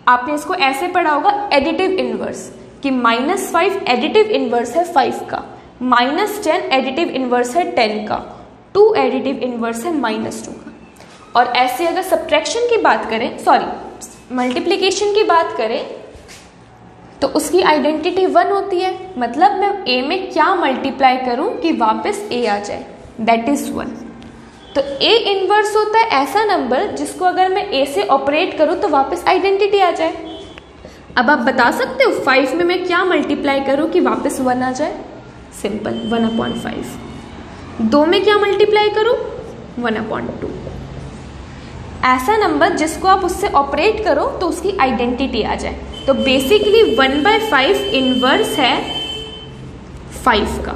आपने इसको ऐसे पढ़ा होगा एडिटिव इनवर्स, कि -5 एडिटिव इनवर्स है 5 का, -10 एडिटिव इनवर्स है 10 का, 2 एडिटिव इनवर्स है -2 का। और ऐसे अगर सब्ट्रैक्शन की बात करें, सॉरी मल्टीप्लिकेशन की बात करें, तो उसकी आइडेंटिटी 1 होती है। मतलब मैं A में क्या मल्टीप्लाई करूं कि वापस A आ जाए, दैट इज 1। तो A इनवर्स होता है ऐसा नंबर जिसको अगर मैं A से ऑपरेट करूं तो वापस आइडेंटिटी आ जाए। अब आप बता सकते हो 5 में मैं क्या मल्टीप्लाई करूं कि वापस 1 आ जाए, सिंपल 1/5। 2 में क्या मल्टीप्लाई करूं, 1/2। ऐसा नंबर जिसको आप उससे ऑपरेट करो तो उसकी आइडेंटिटी आ जाए। तो बेसिकली 1/5 इनवर्स है 5 का।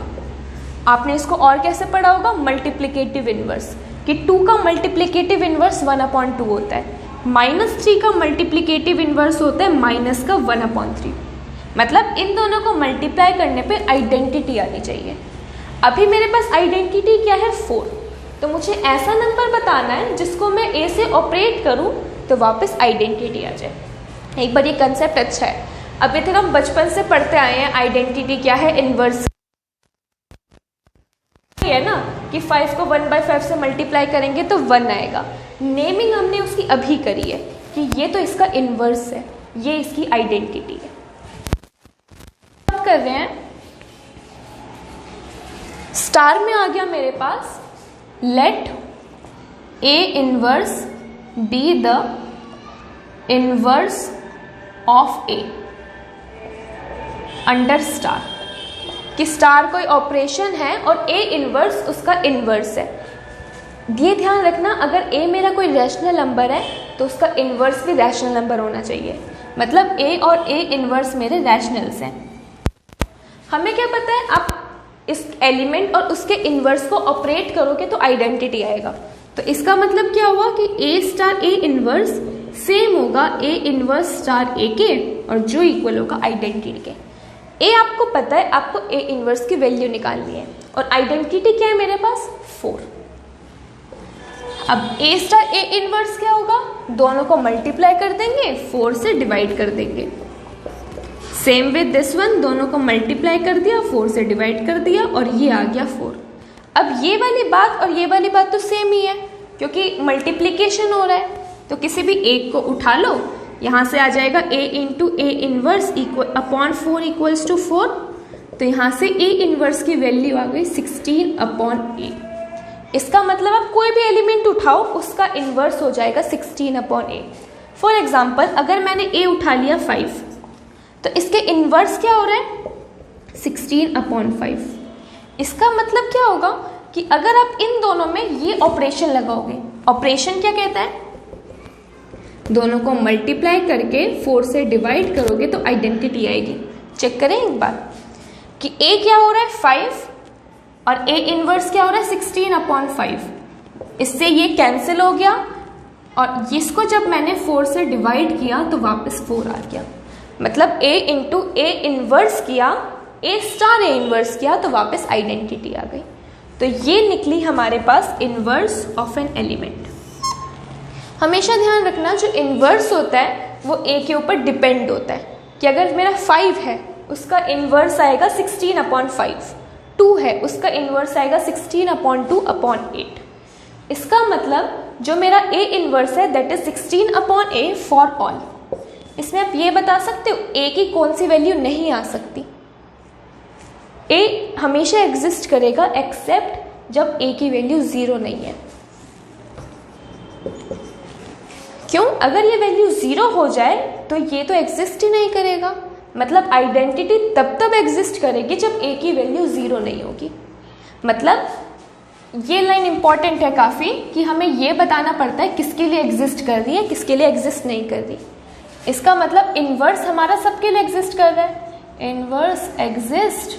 आपने इसको और कैसे पढ़ा होगा, मल्टीप्लिकेटिव इनवर्स, कि 2 का मल्टीप्लिकेटिव इनवर्स 1/2 होता है, -3 का मल्टीप्लिकेटिव इनवर्स होता है माइनस का 1/3। मतलब इन दोनों को मल्टीप्लाई करने पे आइडेंटिटी आनी चाहिए। अभी मेरे पास आइडेंटिटी क्या है, 4। तो मुझे ऐसा नंबर बताना है जिसको मैं A से ऑपरेट करूं तो वापस आइडेंटिटी आ जाए। एक बार ये कंसेप्ट अच्छा है, अभी तक हम बचपन से पढ़ते आए हैं आइडेंटिटी क्या है, इनवर्स है ना, कि 5 को 1/5 से मल्टीप्लाई करेंगे तो 1 आएगा। नेमिंग हमने उसकी अभी करी है कि ये तो इसका इनवर्स है, ये इसकी आइडेंटिटी है। बात कर रहे हैं स्टार में आ गया मेरे पास, let A inverse be the inverse of A under star, कि स्टार कोई ऑपरेशन है और A इनवर्स उसका इनवर्स है। ये ध्यान रखना, अगर A मेरा कोई रैशनल नंबर है तो उसका इनवर्स भी रैशनल नंबर होना चाहिए। मतलब A और A इनवर्स मेरे रैशनल्स हैं। हमें क्या पता है, आप इस एलिमेंट और उसके इनवर्स को ऑपरेट करोगे तो आइडेंटिटी आएगा। तो इसका मतलब क्या हुआ कि A star A inverse same होगा ए इनवर्स स्टार ए के और जो इक्वल होगा आइडेंटिटी के। ए आपको पता है, आपको ए इनवर्स की वैल्यू निकालनी है और आइडेंटिटी क्या है मेरे पास 4। अब ए स्टार ए इनवर्स क्या होगा, दोनों को मल्टीप्लाई कर देंगे, 4 से डिवाइड कर देंगे। सेम विद दिस वन, दोनों को मल्टीप्लाई कर दिया, 4 से डिवाइड कर दिया और ये आ गया 4। अब ये वाली बात और ये वाली बात तो सेम ही है क्योंकि मल्टीप्लीकेशन हो रहा है, तो किसी भी एक को उठा लो, यहाँ से आ जाएगा a into A inverse equal upon 4 equals to 4, तो यहाँ से a इनवर्स की वैल्यू आ गई 16 अपॉन a। इसका मतलब आप कोई भी एलिमेंट उठाओ उसका इनवर्स हो जाएगा 16 अपॉन a। फॉर एग्जाम्पल अगर मैंने a उठा लिया 5, तो इसके इनवर्स क्या हो रहा है 16 अपॉन 5। इसका मतलब क्या होगा कि अगर आप इन दोनों में ये ऑपरेशन लगाओगे, ऑपरेशन क्या कहता है, दोनों को मल्टीप्लाई करके 4 से डिवाइड करोगे तो आइडेंटिटी आएगी। चेक करें एक बार कि a क्या हो रहा है 5 और a इनवर्स क्या हो रहा है 16 अपॉन 5। इससे ये कैंसिल हो गया और इसको जब मैंने 4 से डिवाइड किया तो वापस 4 आ गया। मतलब a इंटू ए इनवर्स किया, a स्टार ए इनवर्स किया तो वापस आइडेंटिटी आ गई। तो ये निकली हमारे पास इनवर्स ऑफ एन एलिमेंट। हमेशा ध्यान रखना जो इनवर्स होता है वो a के ऊपर डिपेंड होता है कि अगर मेरा 5 है उसका इनवर्स आएगा 16 अपॉन 5, 2 है उसका इनवर्स आएगा 16 अपॉन 2 अपॉन 8। इसका मतलब जो मेरा a इनवर्स है that is 16 upon a for all. इसमें आप ये बता सकते हो a की कौन सी वैल्यू नहीं आ सकती। a हमेशा एग्जिस्ट करेगा एक्सेप्ट जब a की वैल्यू 0 नहीं है। क्यों, अगर ये वैल्यू 0 हो जाए तो ये तो एग्जिस्ट ही नहीं करेगा। मतलब आइडेंटिटी तब एग्जिस्ट करेगी जब a की वैल्यू 0 नहीं होगी। मतलब ये लाइन इंपॉर्टेंट है काफ़ी कि हमें ये बताना पड़ता है किसके लिए एग्जिस्ट कर रही है, किसके लिए एग्जिस्ट नहीं कर रही। इसका मतलब इनवर्स हमारा सबके लिए एग्जिस्ट कर रहा है। Inverse exist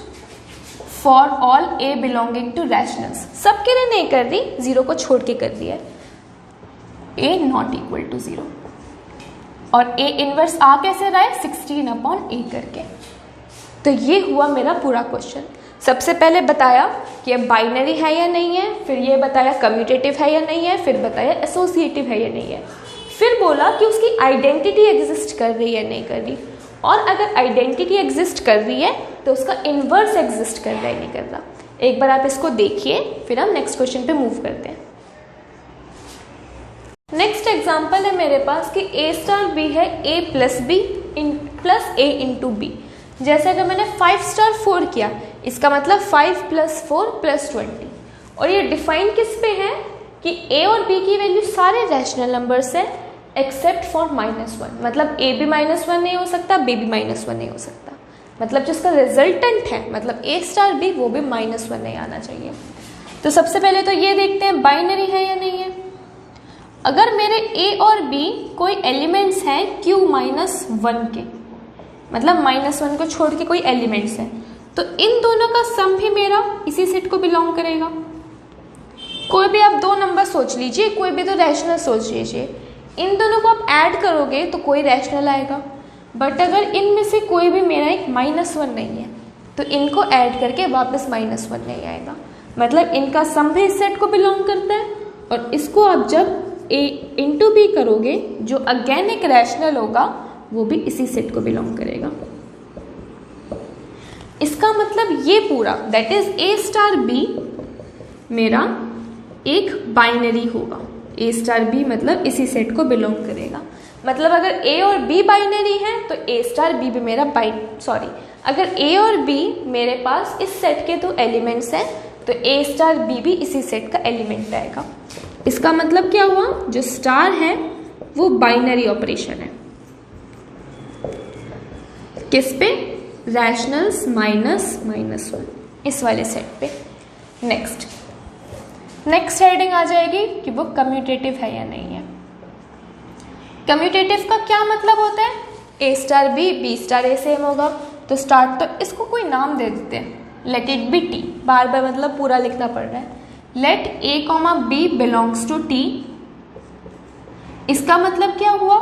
for all a belonging to rationals, सबके लिए नहीं कर रही, 0 को छोड़ के कर दिया है। a नॉट इक्वल टू 0 और a इनवर्स आ कैसे रहा है 16 अपॉन a करके। तो ये हुआ मेरा पूरा क्वेश्चन। सबसे पहले बताया कि अब बाइनरी है या नहीं है, फिर ये बताया कम्यूटेटिव है या नहीं है, फिर बताया एसोसिएटिव है या नहीं है, फिर बोला कि उसकी आइडेंटिटी एग्जिस्ट कर रही है नहीं कर रही, और अगर आइडेंटिटी एग्जिस्ट कर रही है तो उसका इनवर्स एग्जिस्ट कर रहा है नहीं कर रहा। एक बार आप इसको देखिए फिर हम नेक्स्ट क्वेश्चन पे मूव करते हैं। नेक्स्ट एग्जाम्पल है मेरे पास कि a स्टार b है a plus B plus a into B. जैसे अगर मैंने 5 स्टार 4 किया, इसका मतलब 5 प्लस 4 प्लस 20। और ये डिफाइन किस पे है कि a और b की वैल्यू सारे रैशनल नंबर्स है एक्सेप्ट फॉर -1। मतलब a भी -1 नहीं हो सकता, b भी -1 नहीं हो सकता। मतलब जिसका रिजल्टेंट है मतलब a स्टार b वो भी -1 नहीं आना चाहिए। तो सबसे पहले तो ये देखते हैं बाइनरी है या नहीं है। अगर मेरे a और b कोई एलिमेंट्स हैं q-1 के, मतलब -1 को छोड़ के कोई एलिमेंट्स हैं, तो इन दोनों का सम भी मेरा इसी सेट को बिलोंग करेगा। कोई भी आप 2 नंबर सोच लीजिए, कोई भी तो रैशनल सोच लीजिए, इन दोनों को आप ऐड करोगे तो कोई रैशनल आएगा। बट अगर इनमें से कोई भी मेरा एक -1 नहीं है तो इनको ऐड करके वापस -1 नहीं आएगा। मतलब इनका सम भी इस सेट को बिलोंग करता है और इसको आप जब a इंटू बी करोगे जो अगेन एक रैशनल होगा वो भी इसी सेट को बिलोंग करेगा। इसका मतलब ये पूरा that is a star b मेरा एक बाइनरी होगा। a स्टार b मतलब इसी सेट को बिलोंग करेगा। मतलब अगर a और b बाइनरी है तो a स्टार b भी मेरा अगर a और b मेरे पास इस सेट के 2 एलिमेंट्स हैं तो a स्टार b भी इसी सेट का एलिमेंट आएगा। इसका मतलब क्या हुआ, जो स्टार है वो बाइनरी ऑपरेशन है। किस पे, रैशनल्स -1 इस वाले सेट पे। नेक्स्ट हेडिंग आ जाएगी कि वो कम्यूटेटिव है या नहीं है। कम्यूटेटिव का क्या मतलब होता है, a star b star a same होगा तो स्टार्ट, तो इसको कोई नाम दे देते हैं, लेट इट बी t। बार बार मतलब पूरा लिखना पड़ रहा है। Let a, b belongs to t इसका मतलब क्या हुआ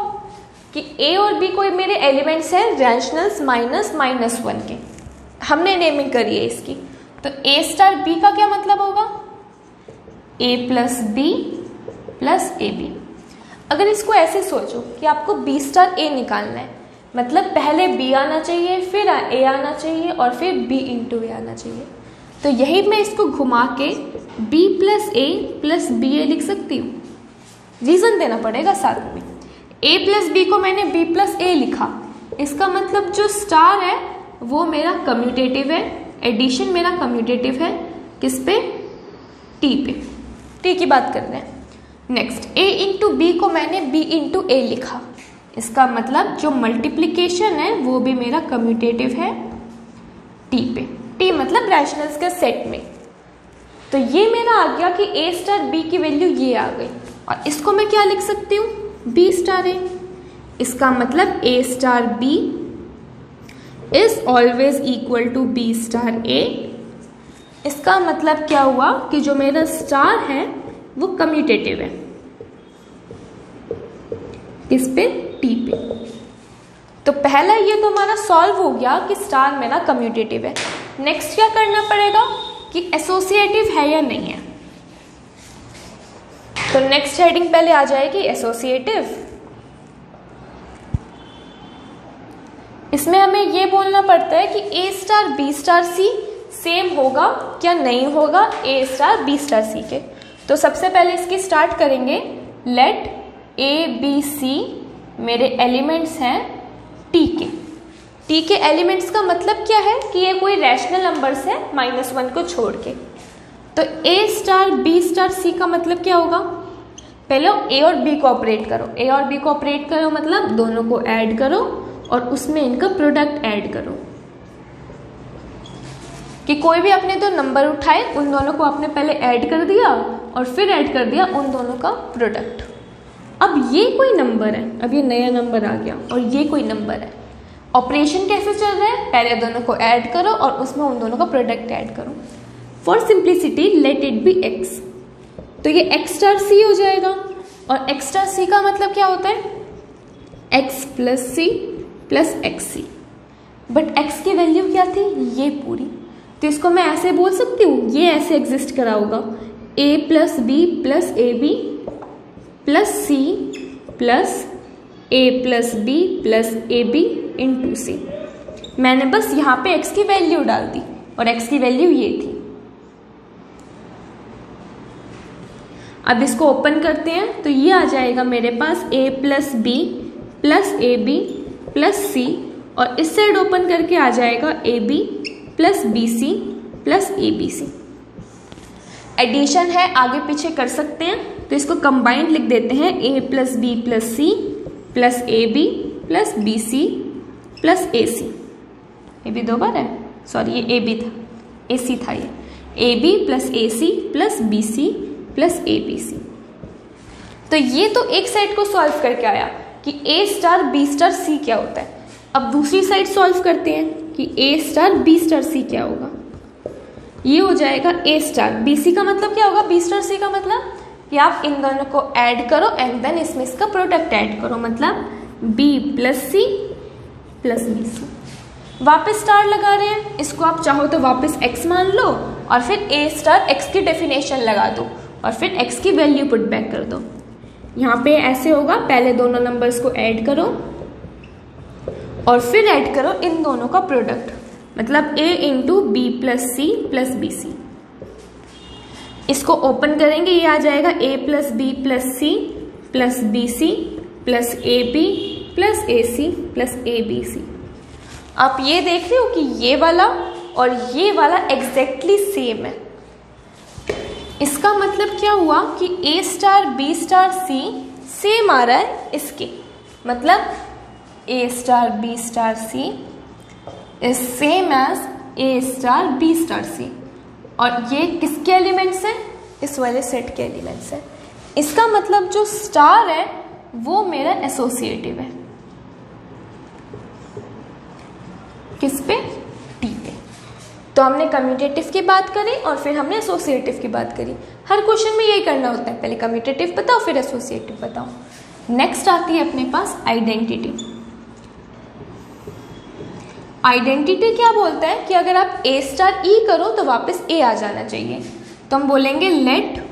कि ए और बी कोई मेरे एलिमेंट्स हैं रैशनल्स -(-1) के, हमने नेमिंग करी है इसकी। तो ए स्टार बी का क्या मतलब होगा, a plus B plus A b. अगर इसको ऐसे सोचो कि आपको बी स्टार ए निकालना है, मतलब पहले बी आना चाहिए, फिर ए आना चाहिए और फिर बी इंटू ए आना चाहिए। तो यही मैं इसको घुमा के बी प्लस बी ए लिख सकती हूँ। रीज़न देना पड़ेगा साथ में। ए प्लस बी को मैंने बी प्लस ए लिखा, इसका मतलब जो स्टार है वो मेरा कम्यूटेटिव है, एडिशन मेरा कम्यूटेटिव है किस पे, टी पे। टी की बात कर रहे हैं। नेक्स्ट, ए इंटू बी को मैंने बी इंटू ए लिखा, इसका मतलब जो मल्टीप्लिकेशन है वो भी मेरा कम्यूटेटिव है टी पे। टी मतलब रैशनल्स के सेट में। तो ये मेरा आ गया कि ए स्टार बी की वैल्यू ये आ गई, और इसको मैं क्या लिख सकती हूँ, बी स्टार ए। इसका मतलब a star b is always equal to b star a. इसका मतलब क्या हुआ कि जो मेरा स्टार है वो कम्यूटेटिव है किस पे, टी पे। तो पहला ये तो हमारा सॉल्व हो गया कि स्टार मेरा कम्यूटेटिव है। नेक्स्ट क्या करना पड़ेगा कि एसोसिएटिव है या नहीं है। तो नेक्स्ट हेडिंग पहले आ जाएगी एसोसिएटिव। इसमें हमें ये बोलना पड़ता है कि ए star B star c same होगा क्या नहीं होगा ए स्टार बी स्टार सी के। तो सबसे पहले इसकी स्टार्ट करेंगे, लेट ए बी सी मेरे एलिमेंट्स हैं टी के। टी के एलिमेंट्स का मतलब क्या है कि ये कोई रैशनल नंबर्स है -1 को छोड़ के। तो ए स्टार बी स्टार सी का मतलब क्या होगा, पहले ए और बी को ऑपरेट करो। ए और बी को ऑपरेट करो मतलब दोनों को ऐड करो और उसमें इनका प्रोडक्ट ऐड करो, कि कोई भी अपने दो नंबर उठाए उन दोनों को आपने पहले ऐड कर दिया और फिर ऐड कर दिया उन दोनों का प्रोडक्ट। अब ये कोई नंबर है, अब ये नया नंबर आ गया और ये कोई नंबर है। ऑपरेशन कैसे चल रहा है, पहले दोनों को ऐड करो और उसमें उन दोनों का प्रोडक्ट ऐड करो। For simplicity late it B x. तो ये एक्स स्टार सी हो जाएगा, और एक्स स्टार सी का मतलब क्या होता है, X plus C plus X C. But X की वैल्यू क्या थी, ये पूरी। तो इसको मैं ऐसे बोल सकती हूँ, ये ऐसे एग्जिस्ट करा होगा, a plus B plus A B plus C plus a plus B plus A b into c. मैंने बस यहाँ पे एक्स की वैल्यू डाल दी और एक्स की वैल्यू ये थी। अब इसको ओपन करते हैं तो ये आ जाएगा मेरे पास a plus B plus A B plus c, और इस साइड ओपन करके आ जाएगा a B plus B C plus A B c. Addition है, आगे पीछे कर सकते हैं, तो इसको कंबाइंड लिख देते हैं, a plus B plus C plus A B plus B C plus A c. A b 2 बार है, सॉरी ये ए बी था, ए सी था, ये A B plus A C plus B C plus A B C. तो ये तो एक साइड को सॉल्व करके आया कि ए स्टार बी स्टार सी क्या होता है। अब दूसरी साइड सॉल्व करते हैं कि ए स्टार बी स्टार सी क्या होगा। ये हो जाएगा ए स्टार बी सी का मतलब क्या होगा, बी स्टार सी का मतलब कि आप इन दोनों को ऐड करो एंड देन इसमें इसका प्रोडक्ट ऐड करो, मतलब बी प्लस सी प्लस बी सी। वापस स्टार लगा रहे हैं, इसको आप चाहो तो वापस एक्स मान लो और फिर ए स्टार एक्स की डेफिनेशन लगा दो और फिर एक्स की वैल्यू पुट बैक कर दो। यहाँ पे ऐसे होगा, पहले दोनों नंबर्स को ऐड करो और फिर ऐड करो इन दोनों का प्रोडक्ट, मतलब a into B plus C plus B C. इसको ओपन करेंगे, ये आ जाएगा a plus B plus C plus B C plus A B plus A C plus A B C. आप ये देख रहे हो कि ये वाला और ये वाला एग्जैक्टली सेम है। इसका मतलब क्या हुआ कि a star B star c same आ रहा है इसके, मतलब a star B star c is same as a star B star c. और ये किसके एलिमेंट्स हैं, इस वाले सेट के एलिमेंट्स हैं। इसका मतलब जो स्टार है वो मेरा एसोसिएटिव है, किस पे, टी पे। तो हमने कम्यूटेटिव की बात करी और फिर हमने एसोसिएटिव की बात करी। हर क्वेश्चन में यही करना होता है, पहले कम्यूटेटिव बताओ फिर एसोसिएटिव बताओ। नेक्स्ट आती है अपने पास आइडेंटिटी। आइडेंटिटी क्या बोलता है कि अगर आप ए स्टार ई करो तो वापस ए आ जाना चाहिए। तो हम बोलेंगे let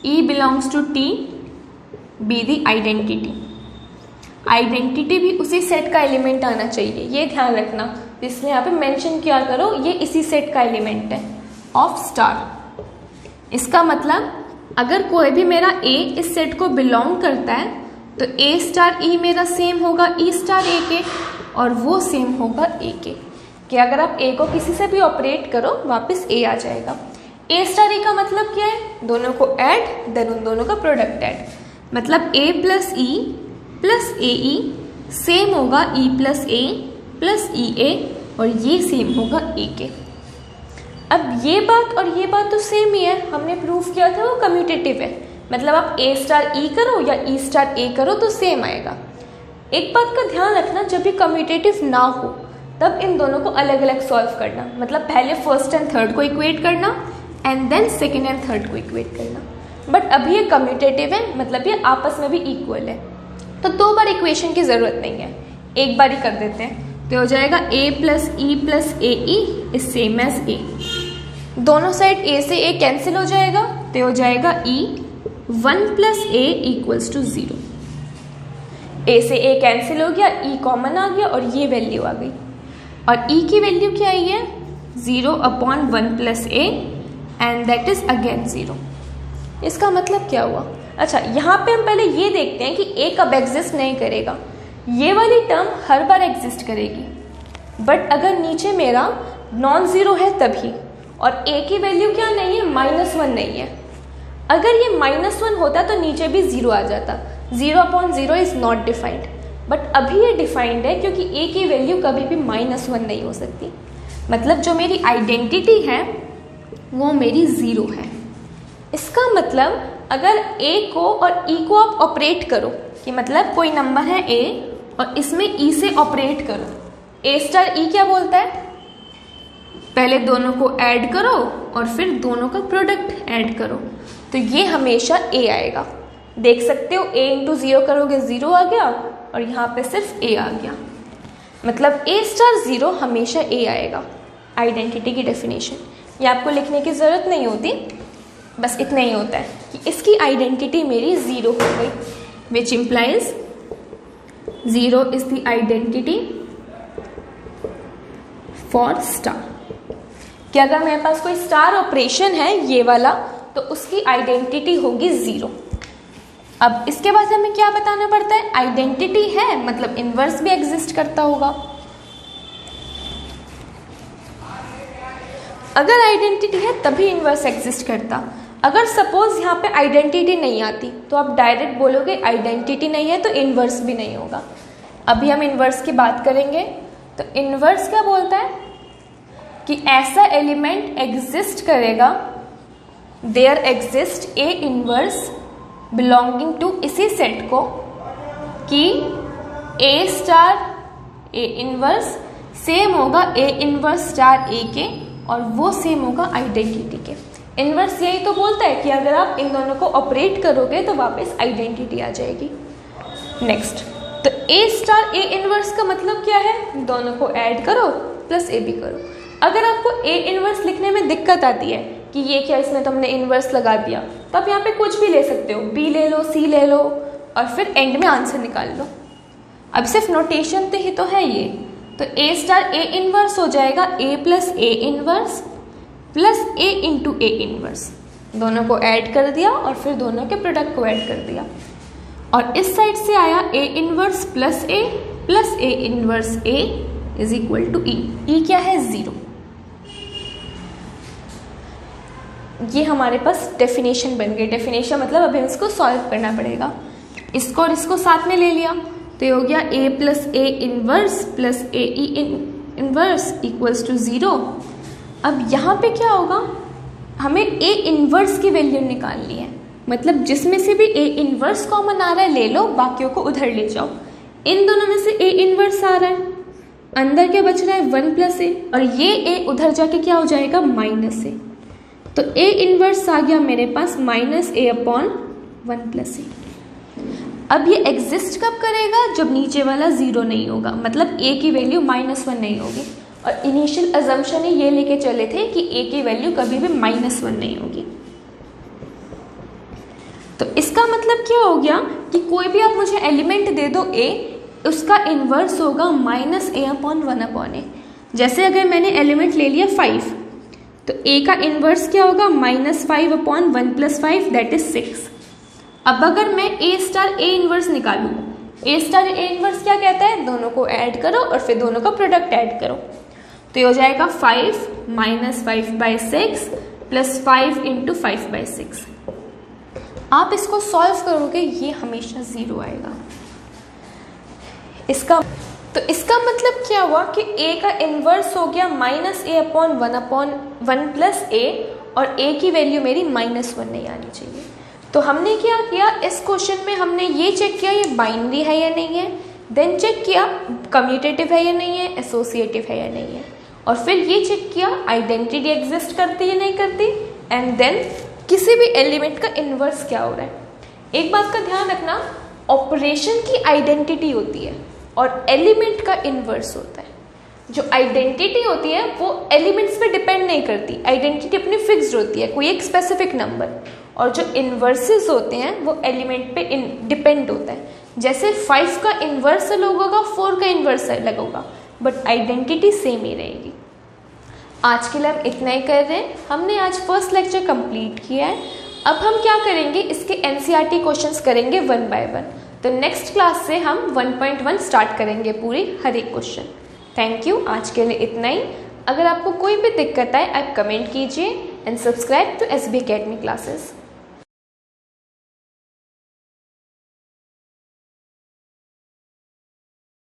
E belongs to T be the identity. Identity भी उसी सेट का एलिमेंट आना चाहिए, ये ध्यान रखना, इसलिए यहाँ पे मेंशन किया करो ये इसी सेट का एलिमेंट है ऑफ स्टार। इसका मतलब अगर कोई भी मेरा ए इस सेट को बिलोंग करता है तो ए स्टार ई मेरा सेम होगा ई स्टार ए के, और वो सेम होगा ए के, कि अगर आप ए को किसी से भी ऑपरेट करो वापस ए आ जाएगा। ए स्टार ए का मतलब क्या है, दोनों को ऐड देन उन दोनों का प्रोडक्ट ऐड, मतलब ए प्लस ए ई सेम होगा ई प्लस ए प्लस ई ए, और ये सेम होगा ए के। अब ये बात और ये बात तो सेम ही है, हमने प्रूफ किया था वो कम्यूटेटिव है, मतलब आप ए स्टार ई करो या ई स्टार ए करो तो सेम आएगा। एक बात का ध्यान रखना, जब भी कम्यूटेटिव ना हो तब इन दोनों को अलग अलग सॉल्व करना, मतलब पहले फर्स्ट एंड थर्ड को इक्वेट करना and then second and third को इक्वेट करना। बट अभी ये कम्यूटेटिव है, मतलब ये आपस में भी इक्वल है, तो 2 बार इक्वेशन की ज़रूरत नहीं है, एक बार ही कर देते हैं। तो हो जाएगा a plus A E is same as A, दोनों साइड a से a कैंसिल हो जाएगा, तो हो जाएगा e 1 plus A equals to 0। a से a कैंसिल हो गया, e कॉमन आ गया और ये वैल्यू आ गई, और e की वैल्यू क्या आई है 0/1 plus A and that is again 0। इसका मतलब क्या हुआ, अच्छा यहाँ पे हम पहले ये देखते हैं कि a कब एग्जिस्ट नहीं करेगा। ये वाली टर्म हर बार एग्जिस्ट करेगी, बट अगर नीचे मेरा नॉन ज़ीरो है तभी, और a की वैल्यू क्या नहीं है -1 नहीं है। अगर ये -1 होता तो नीचे भी 0 आ जाता, 0/0 इज़ नॉट डिफाइंड, बट अभी ये डिफाइंड है क्योंकि a की वैल्यू कभी भी -1 नहीं हो सकती, मतलब जो मेरी आइडेंटिटी है वो मेरी 0 है। इसका मतलब अगर a को और e को आप ऑपरेट करो, कि मतलब कोई नंबर है a और इसमें e से ऑपरेट करो, a स्टार e क्या बोलता है, पहले दोनों को ऐड करो और फिर दोनों का प्रोडक्ट ऐड करो, तो ये हमेशा a आएगा। देख सकते हो a इंटू 0 करोगे 0 आ गया, और यहाँ पे सिर्फ a आ गया, मतलब a स्टार 0 हमेशा a आएगा। आइडेंटिटी की डेफिनेशन ये आपको लिखने की ज़रूरत नहीं होती, बस इतना ही होता है कि इसकी आइडेंटिटी मेरी 0 हो गई, which implies 0 is the identity for star. कि अगर मेरे पास कोई स्टार ऑपरेशन है ये वाला, तो उसकी आइडेंटिटी होगी 0। अब इसके बाद हमें क्या बताना पड़ता है, आइडेंटिटी है मतलब इनवर्स भी एग्जिस्ट करता होगा। अगर आइडेंटिटी है तभी इनवर्स एग्जिस्ट करता। अगर सपोज यहाँ पे आइडेंटिटी नहीं आती तो आप डायरेक्ट बोलोगे आइडेंटिटी नहीं है तो इनवर्स भी नहीं होगा। अभी हम इनवर्स की बात करेंगे, तो इनवर्स क्या बोलता है कि ऐसा एलिमेंट एग्जिस्ट करेगा, there exist A inverse belonging to इसी सेट को, कि ए स्टार ए इनवर्स सेम होगा ए इनवर्स स्टार ए के, और वो सेम होगा आइडेंटिटी के। इनवर्स यही तो बोलता है कि अगर आप इन दोनों को ऑपरेट करोगे तो वापस आइडेंटिटी आ जाएगी। नेक्स्ट, तो ए स्टार ए इनवर्स का मतलब क्या है, दोनों को ऐड करो प्लस ए भी करो। अगर आपको ए इनवर्स लिखने में दिक्कत आती है कि ये क्या इसमें तुमने इनवर्स लगा दिया, तो आप यहाँ पे कुछ भी ले सकते हो, बी ले लो, सी ले लो, और फिर एंड में आंसर निकाल लो। अब सिर्फ नोटेशन ही तो है ये, तो ए स्टार ए इनवर्स हो जाएगा a plus A inverse plus a into A inverse, दोनों को ऐड कर दिया और फिर दोनों के प्रोडक्ट को ऐड कर दिया, और इस साइड से आया a inverse plus A inverse a is equal to e. E क्या है 0। ये हमारे पास डेफिनेशन बन गई। डेफिनेशन मतलब अभी इसको सॉल्व करना पड़ेगा। इसको और इसको साथ में ले लिया तो ये हो गया a plus A inverse plus A E inverse equals to 0। अब यहाँ पे क्या होगा, हमें a इनवर्स की वैल्यू निकालनी है, मतलब जिसमें से भी a इनवर्स कॉमन आ रहा है ले लो, बाकियों को उधर ले जाओ। इन दोनों में से a इनवर्स आ रहा है, अंदर क्या बच रहा है 1 प्लस ए, और ये a उधर जाके क्या हो जाएगा -a, तो a इनवर्स आ गया मेरे पास -a/1 प्लस ए। अब ये एग्जिस्ट कब करेगा? जब नीचे वाला 0 नहीं होगा, मतलब a की वैल्यू -1 नहीं होगी। और इनिशियल अजम्पशन ये लेके चले थे कि a की वैल्यू कभी भी -1 नहीं होगी। तो इसका मतलब क्या हो गया कि कोई भी आप मुझे एलिमेंट दे दो a, उसका इन्वर्स होगा -a/1/a। जैसे अगर मैंने एलिमेंट ले लिया 5, तो a का इन्वर्स क्या होगा? -5/1 + 5 दैट इज 6। अब अगर मैं a स्टार a इन्वर्स निकालूँ, a स्टार a इन्वर्स क्या कहता है? दोनों को ऐड करो और फिर दोनों का प्रोडक्ट ऐड करो। तो ये हो जाएगा 5 -5/6 + 5 × 5/6। आप इसको सॉल्व करोगे, ये हमेशा 0 आएगा। इसका मतलब क्या हुआ कि a का इन्वर्स हो गया -a/1/1 + a, और a की वैल्यू मेरी -1 नहीं आनी चाहिए। तो हमने क्या किया इस क्वेश्चन में? हमने ये चेक किया ये बाइनरी है या नहीं है, देन चेक किया कम्यूटेटिव है या नहीं है, एसोसिएटिव है या नहीं है, और फिर ये चेक किया आइडेंटिटी एग्जिस्ट करती है नहीं करती, एंड देन किसी भी एलिमेंट का इन्वर्स क्या हो रहा है। एक बात का ध्यान रखना, ऑपरेशन की आइडेंटिटी होती है और एलिमेंट का इन्वर्स होता है। जो आइडेंटिटी होती है वो एलिमेंट्स पे डिपेंड नहीं करती, आइडेंटिटी अपनी फिक्स्ड होती है, कोई एक स्पेसिफिक नंबर, और जो इन्वर्सेस होते हैं वो एलिमेंट पे डिपेंड होता है। जैसे 5 का इन्वर्स अलग होगा, 4 का इन्वर्स अलग होगा, बट आइडेंटिटी सेम ही रहेगी। आज के लिए हम इतना ही कर रहे हैं। हमने आज फर्स्ट लेक्चर कंप्लीट किया है। अब हम क्या करेंगे, इसके एनसीईआरटी क्वेश्चंस करेंगे 1 बाय 1। तो नेक्स्ट क्लास से हम 1.1 स्टार्ट करेंगे पूरी हर एक क्वेश्चन। थैंक यू, आज के लिए इतना ही। अगर आपको कोई भी दिक्कत आए आप कमेंट कीजिए and subscribe to SB Academy classes.